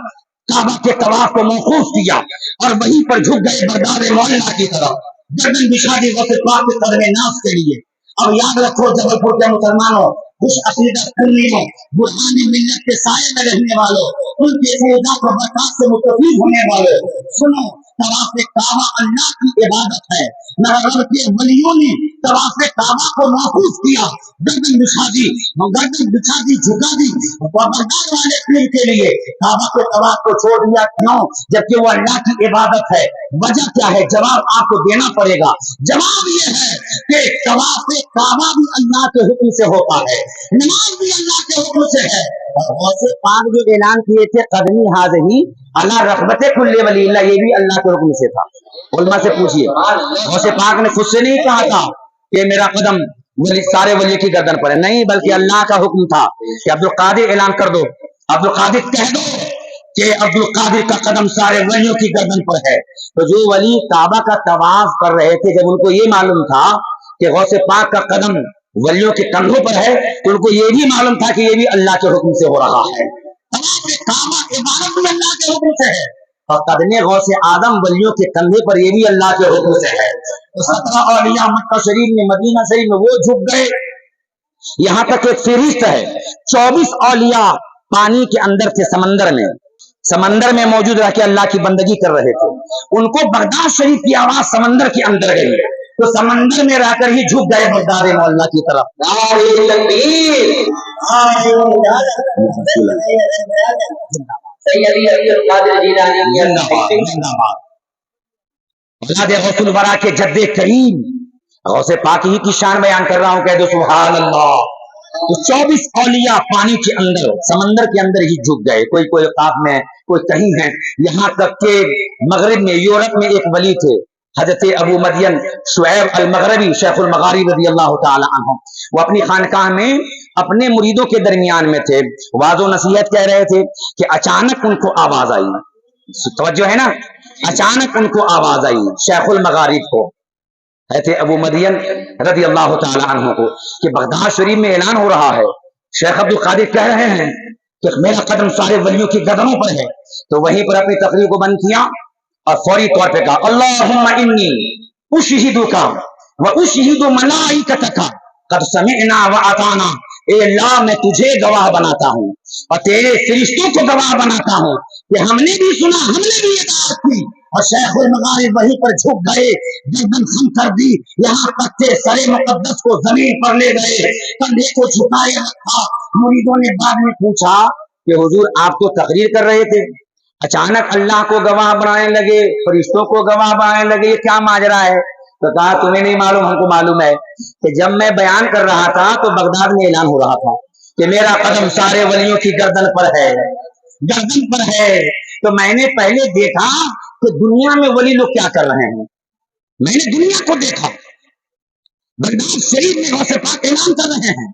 काबा के तवाफ को मौकूफ किया और वहीं पर झुक गए बरदार मौला की तरफ, गर्दन बिछा दी गौसे पाक के कदमे नाज के लिए। अब याद रखो जबलपुर के मुसलमानों, खुश अकीदत सुन्नियों, बुरहानी मिल्लत के साये में रहने वालों, उनके फैज़ा को बर्दाश्त से मुस्तफीद होने वालों, सुनो, तवाफ काबा अल्लाह की इबादत है। नबी के वलियों ने तवाफ काबा को महफूज किया, गर्दन बिछा दी, झुका दी वफादार वाले पीर के लिए, काबा के तवाफ को छोड़ दिया। क्यों? जबकि वो अल्लाह की इबादत है। वजह क्या है? जवाब आपको देना पड़ेगा। जवाब ये है कि तवाफ काबा भी अल्लाह के हुक्म से होता है, नमाज भी अल्लाह के हुक्म से है। और गौसे पाक जो ऐलान किए थे कदमी हाज़ही अला रग़बत कुल्ले वलीइल्लाह, ये भी अल्लाह के हुक्म से था। उलमा से पूछिए, गौसे पाक ने खुद से नहीं कहा था कि मेरा कदम वली सारे वली की गर्दन पर है, नहीं, बल्कि अल्लाह का हुक्म था कि अब्दुल कादिर ऐलान कर दो, अब्दुल कादिर कह दो कि अब्दुल कादिर का कदम सारे वलियों की गर्दन पर है। तो जो वली काबा का तवाफ कर रहे थे, जब उनको ये मालूम था कि गौसे पाक का कदम वलियों के कंधों पर है, तो उनको ये भी मालूम था कि ये भी अल्लाह के हुक्म से हो रहा है। तवाफ काबा इबादत भी अल्लाह के हुक्म से है और कदमे गौसे आदम वलियों के कंधे पर ये भी अल्लाह के हुक्म से है। तो 17 औलिया मक्का शरीफ में, मदीना शरीफ में वो झुक गए। यहाँ तक एक फहरिस्त है, 24 औलिया पानी के अंदर थे, समंदर में मौजूद रह के अल्लाह की बंदगी कर रहे थे। उनको बगदाद शरीफ की आवाज समंदर के अंदर गई, तो समंदर में रहकर ही झुक गए बगदाद मौला की तरफ। गौसुल वरा के जद्दे करीम गौसे पाक ही की शान बयान कर रहा हूं, कह दो सुभान अल्लाह। तो 24 औलिया पानी के अंदर समंदर के अंदर ही झुक गए, कोई कोई औकाफ में, कोई कहीं है। यहाँ तक के मगरिब में, यूरोप में एक वली थे हजरत अबू मदियन शुएब अल मगरबी शेखुल मगारिब रज़ी अल्लाह तआला अन्हु। वो अपनी खानकाह में अपने मुरीदों के दरमियान में थे, वाज़ो नसीहत कह रहे थे कि अचानक उनको आवाज आई, तवज्जो है ना, अचानक उनको आवाज आई शेखुल मगारिब को, थे अबू मदियन रज़ी अल्लाह तआला अन्हु को, कि बगदाद शरीफ में ऐलान हो रहा है, शेख अब्दुल कादिर कह रहे हैं कि मेरा कदम सारे वलियों की कदमों पर है। तो वहीं पर अपनी तकरीर को बंद किया और फौरी तौर पे कहा अल्लाहुम्मा इन्नी उशहिदुका व उशहिदु मलाइकतका कद समिअना व अताना। ए अल्लाह, मैं तुझे गवाह बनाता हूँ और तेरे फरिश्तों को गवाह बनाता हूँ कि हमने भी सुना, हमने भी इताअत की। और शेखुल मगारिब वहीं पर झुक गए, गर्दन खम कर दी, यहाँ तक के सरे मुकद्दस को जमीन पर ले गए, कंधे को झुकाए रखा। मुरीदों ने बाद में पूछा कि हुजूर आप तो तकरीर कर रहे थे, अचानक अल्लाह को गवाह बनाने लगे, फरिश्तों को गवाह बनाने लगे, ये क्या माजरा है? तो कहा तुम्हें नहीं मालूम, हमको मालूम है कि जब मैं बयान कर रहा था तो बगदाद में ऐलान हो रहा था कि मेरा कदम सारे वलियों की गर्दन पर है, गर्दन पर है। तो मैंने पहले देखा कि दुनिया में वली लोग क्या कर रहे हैं, मैंने दुनिया को देखा, बगदाद शरीफ में गौसे पाक ऐलान कर रहे हैं,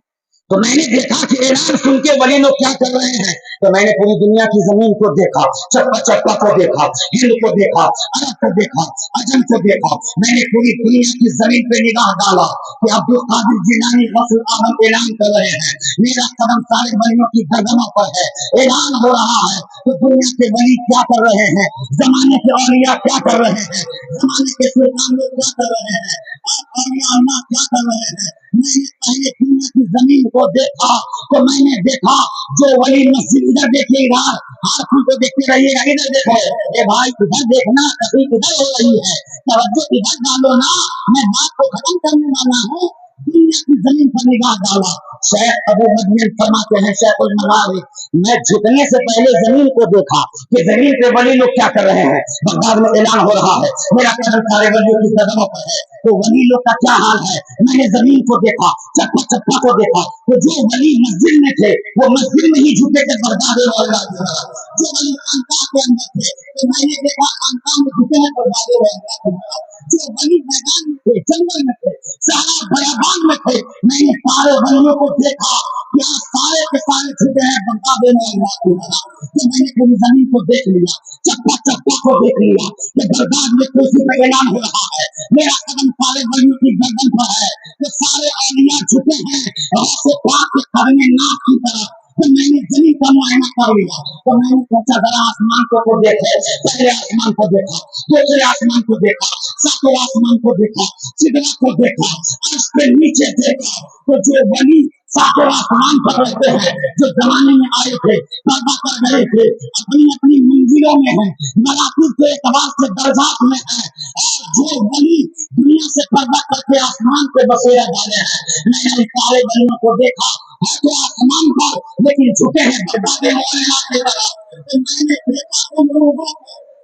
तो मैंने देखा कि ऐलान सुन के वली लोग क्या कर रहे हैं। तो मैंने पूरी दुनिया की जमीन को देखा, चप्पा चप्पा को देखा, हिंद को देखा, अरब को देखा, अजम को देखा, मैंने पूरी दुनिया की जमीन पे निगाह डाला कि अब्दुल कादिर जिलानी गौसुल आजम ऐलान कर रहे हैं, मेरा कदम सारे वलियों की गर्दनों पर है, ऐलान हो रहा है। तो दुनिया के वली क्या कर रहे हैं, जमाने के औलिया क्या कर रहे हैं, जमाने के सुल्तान लोग क्या कर रहे हैं, औलिया अल्लाह क्या कर रहे हैं। मैंने पहले दुनिया की जमीन को देखा तो मैंने देखा जो वली मस्जिद इधर देखे, इधर हाथों को देखते रहिएगा, इधर देखो, ए भाई इधर देखना, तकलीफ इधर हो रही है, तवज्जो इधर डालो ना, मैं बात को खत्म करने वाला हूँ। दुनिया की जमीन पर निगाह डाला, शेख अबू मदियन फरमाते हैं शेखुल मगारिब, मैं झुकने से पहले जमीन को देखा कि जमीन पे वली लोग क्या कर रहे हैं, बगदाद में ऐलान हो रहा है, मेरा कदम सारे वलियों की कदमों पर है। तो वली लोग का क्या हाल है, मैंने जमीन को देखा, चप्पा चप्पा को देखा, तो जो वली मस्जिद में थे वो मस्जिद में ही झुके थे बगदाद वाला, जो वली खानकाह के अंदर थे तो मैंने देखा खानकाह में झुके हैं बगदाद वाला, जो वली मैदान में थे, जंगल में थे, सारा बयाबान में थे, मैंने सारे वलियों को देखा, यहाँ सारे के सारे झुके हैं बगदाद वाला। तो मैंने पूरी जमीन को देख लिया, चप्पा चप्पा को देख लिया कि बगदाद में कुर्सी का ऐलान हो रहा है, मेरा कदम सारे वलियों की गर्दन पर है, तो सारे औलिया झुके हैं और पाक के कदम नाक की तरफ। तो मैंने जमीन का मुआयना कर लिया, तो मैंने सोचा जरा आसमान को देखे, पहले आसमान को देखा, दूसरे आसमान को देखा, सातवें आसमान को देखा, सिदरा को देखा, अर्श के नीचे देखा, तो जो वली सातों आसमान पर रहते हैं, जो जमाने में आए थे, पर्दा कर गए थे, अपनी अपनी मंजिलों में है, मरातब के एतबार से दर्जात में है, और जो वली दुनिया से पर्दा करके आसमान पे बसेरा डाले हैं, मैंने सारे वलियों को देखा तो आसमान पर, लेकिन झुके हैं बगदाद मौला के तरफ। तो मैंने देखा उन लोगों को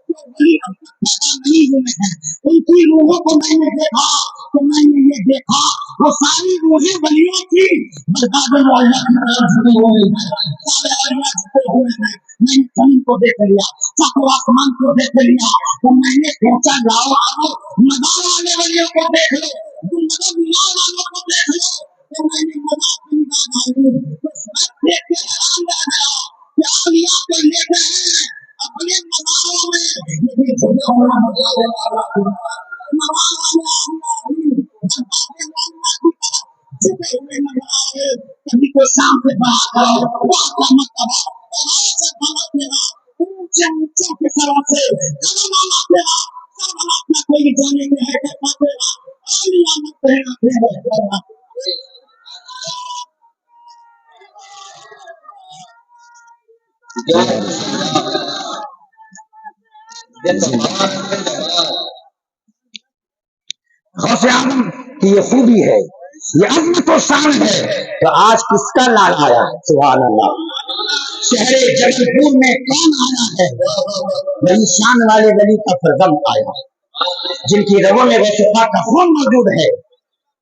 जो वली अब तक पैदा नहीं हुए हैं, उनकी रूहों को मैंने देखा, तो मैंने ये देखा वो सारी रूहें वलियों की बगदाद मौला की तरफ झुकी हुई है, सारे औलिया झुके हुए हैं। मैंने जमीन को देख लिया, सातों आसमान को देख लिया, तो मैंने सोचा जाओ अब मदार वाले वलियों को देख लो, गुंबद मीनार वालों को देख लो। तो मैंने मदार की निगाह डाली तो सब देख के हैरान रह गया कि औलिया को लेते हैं अपने मदारों में, लेकिन झुके हुए मदार वाले झुके हुए नजर, कभी को शाम से पढ़ा करो ऊंचे ऊंचे के सरों से कोई जाने में है गौसे आजम की ये खूबी है, ये अजमत और शान है। तो आज किसका लाल आया? सुभान अल्लाह। शहरे जबलपुर में कौन आया है? वही शान वाले वली का फरजंद आया, जिनकी रगों में गौसे पाक का खून मौजूद है।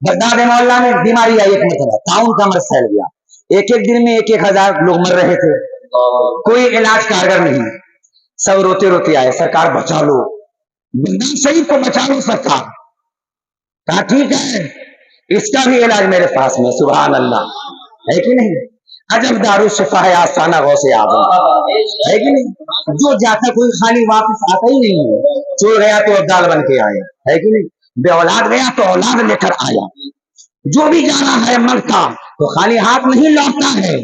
बगदाद मोहल्ला में बीमारी आई एक मरतबा, ताउन का मर्ज फैल गया। एक एक दिन में 1,000 लोग मर रहे थे, कोई इलाज कारगर नहीं। सब रोते रोते आए, सरकार बचा लो, बगदाद शरीफ को बचा लो सरकार। कहा ठीक है, इसका भी इलाज मेरे पास में। सुभान अल्लाह, है कि नहीं? अजब दारू शिफा है आस्थाना गौसे आजम, है कि नहीं? जो जाता कोई खाली वापस आता ही नहीं है। चोर गया तो अब्दाल बन के आया, है कि नहीं? बेऔलाद गया तो औलाद लेकर आया। जो भी जाना है मक्का तो खाली हाथ नहीं लौटता है।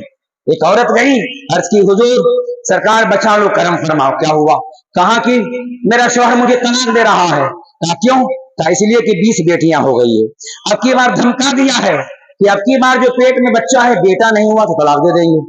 एक औरत गई, अर्ज की हुजूर सरकार बचा लो, करम फरमाओ। क्या हुआ? कहा कि मेरा शौहर मुझे तलाक दे रहा है। कहा क्यों? कहा इसलिए कि 20 बेटियां हो गई है। अब की बार धमका दिया है कि अब की बार जो पेट में बच्चा है बेटा नहीं हुआ तो तलाक दे देंगे।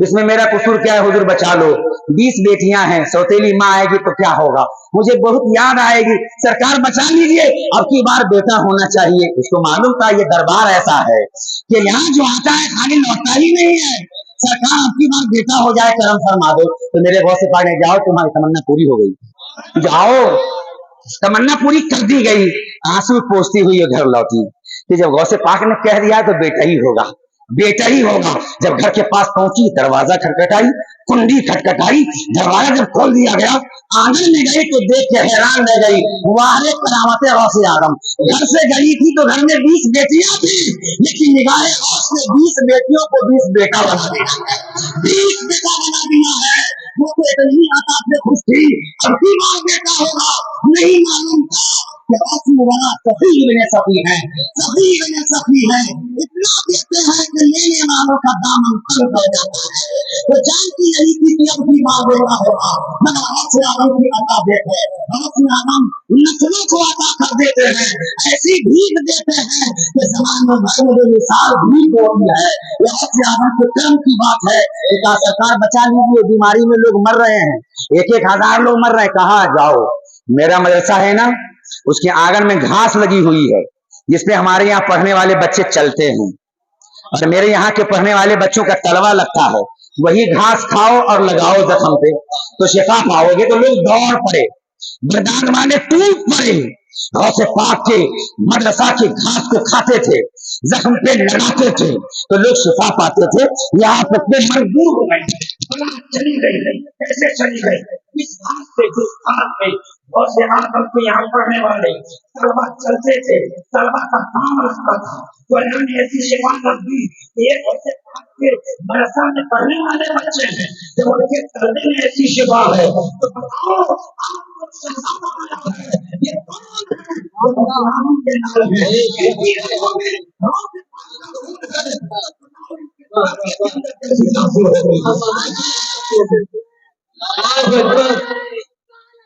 इसमें मेरा कसूर क्या है हुजूर, बचा लो। 20 बेटियां हैं, सौतेली माँ आएगी तो क्या होगा? मुझे बहुत याद आएगी, सरकार बचा लीजिए, अब की बार बेटा होना चाहिए। उसको मालूम था ये दरबार ऐसा है कि यहाँ जो आता है खाली लौटता ही नहीं है। सरकार अब की बार बेटा हो जाए, करम फरमा दो। तो मेरे गौसे पाक ने, जाओ तुम्हारी तमन्ना पूरी हो गई, जाओ। तमन्ना पूरी कर दी गई, आंसू पोंछती हुई घर लौटी कि जब गौसे पाक ने कह दिया तो बेटा ही होगा, बेटा ही होगा। जब घर के पास पहुंची, दरवाजा खटखटाई, कुंडी खटखटाई, दरवाजा जब खोल दिया गया, आंगन में गई तो देख के हैरान रह गई। वाहे करामते गौसे आजम, घर से गई थी तो घर में 20 बेटियां थी, लेकिन निगाहे गौस ने 20 बेटियों को 20 बेटा बना दिया, 20 बेटा बना दिया है। वो तो इतनी आता से खुश थी, अब की बार बेटा होगा नहीं मालूम था सफी इब्ने सफी है, सफी इब्ने सफी है। इतना देते हैं कि लेने वालों का दामन तंग हो जाता है। वो जानती यही थी कि अब की बार बेटा होगा, मगर गौसे आजम की अता देते, गौसे आजम नस्लों को अता कर देते हैं, ऐसी भीख देते हैं कि जमाने भर में मिसाल भीख होती है। ये गौसे आजम के कर्म की बात है। एक सरकार बचा लीजिए, बीमारी में लोग मर रहे हैं, 1,000 लोग मर रहे हैं। कहा जाओ, मेरा मदरसा है ना, उसके आंगन में घास लगी हुई है जिसपे हमारे यहाँ पढ़ने वाले बच्चे चलते हैं, और मेरे यहाँ के पढ़ने वाले बच्चों का तलवा लगता है। वही घास खाओ और लगाओ जख्म पे तो शिफा पाओगे। तो लोग दौड़ पड़े, बगदाद वाले टूट पड़े, गौसे पाक के मदरसा के घास को खाते थे, जख्म पे लगाते थे तो लोग शिफा पाते थे। यहाँ तक पे मजबूर हो गए, चली गई, कैसे चली गई? इस घास से, जिस घास पे गौसे आजम के यहाँ पढ़ने वाले तलबा चलते थे, तलबा का काम रखता था, तो अल्लाह ने ऐसी शिफा कर दी कि ये गौसे पाक के मदरसा में पढ़ने वाले बच्चे हैं, जब उनके तलबे में ऐसी शिफा है तो बताओ आपको शहजादा आया है, ये कौन है? वो गुलाम के नाम है, ये हीरे होंगे, गौसे पाक का खून है।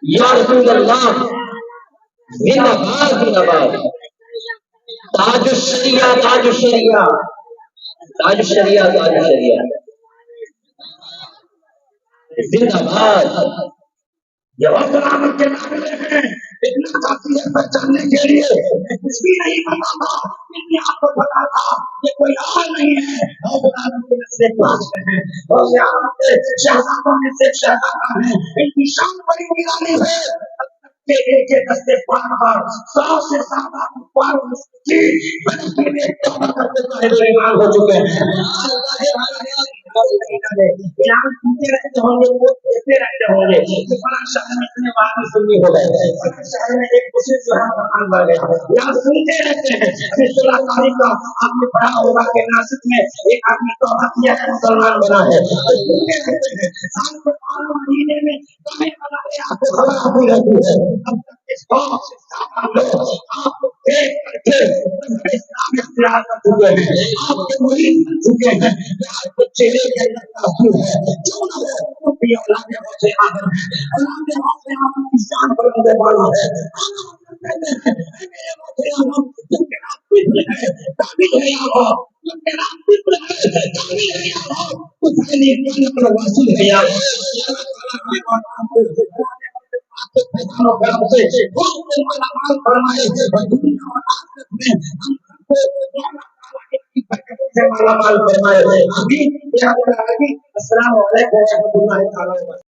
या रसूल अल्लाह, जिंदाबाद जिंदाबाद, ताज शरिया, ताज शरिया, ताज शरिया, ताज शरिया, जिंदाबाद। जब आप के नाम हैं, इतना काफी है पहचानने के लिए। मैं कुछ भी नहीं पता था, लेकिन आपको पता था कि कोई और नहीं है, और के नस्ल पास है, और यहाँ पे शहजादों में से शहजादा है, इनकी शान बड़ी निराली है। के एक एक दस्ते पार पर 100 से ज्यादा पार हो चुके हैं। सुनते रहते होंगे, देखते रहते होंगे कि फला शहर में इतने बातें सुननी हो गए, फला शहर में एक दूसरे जो है मकान बढ़ गया, यहाँ सुनते रहते हैं। अभी 16 तारीख का आपने पढ़ा होगा कि नासिक में एक आदमी तौबा किया है, मुसलमान बना है। सुनते रहते हैं, साल के 12 महीने में कभी बनाए आपको खबर आती रहती है। अब तक इस गाँव से आप देख करके इस्लाम इख्तियार कर चुके हैं, आपके मुरीद बन चुके हैं, आपके चेहरे के अंदर ताक़ीद है, क्यों ना हो तो भी अल्लाह के वजह से आदम है, अल्लाह के वजह से आदम की शान बुलंद वाला है। कहते हैं मेरे वजह आदम तुमके नाम है, ताबीर है या हो तुमके नाम है, ताबीर है या हो उसके लिए कोई वासिल है या السلام علیکم و رحمۃ اللہ تعالی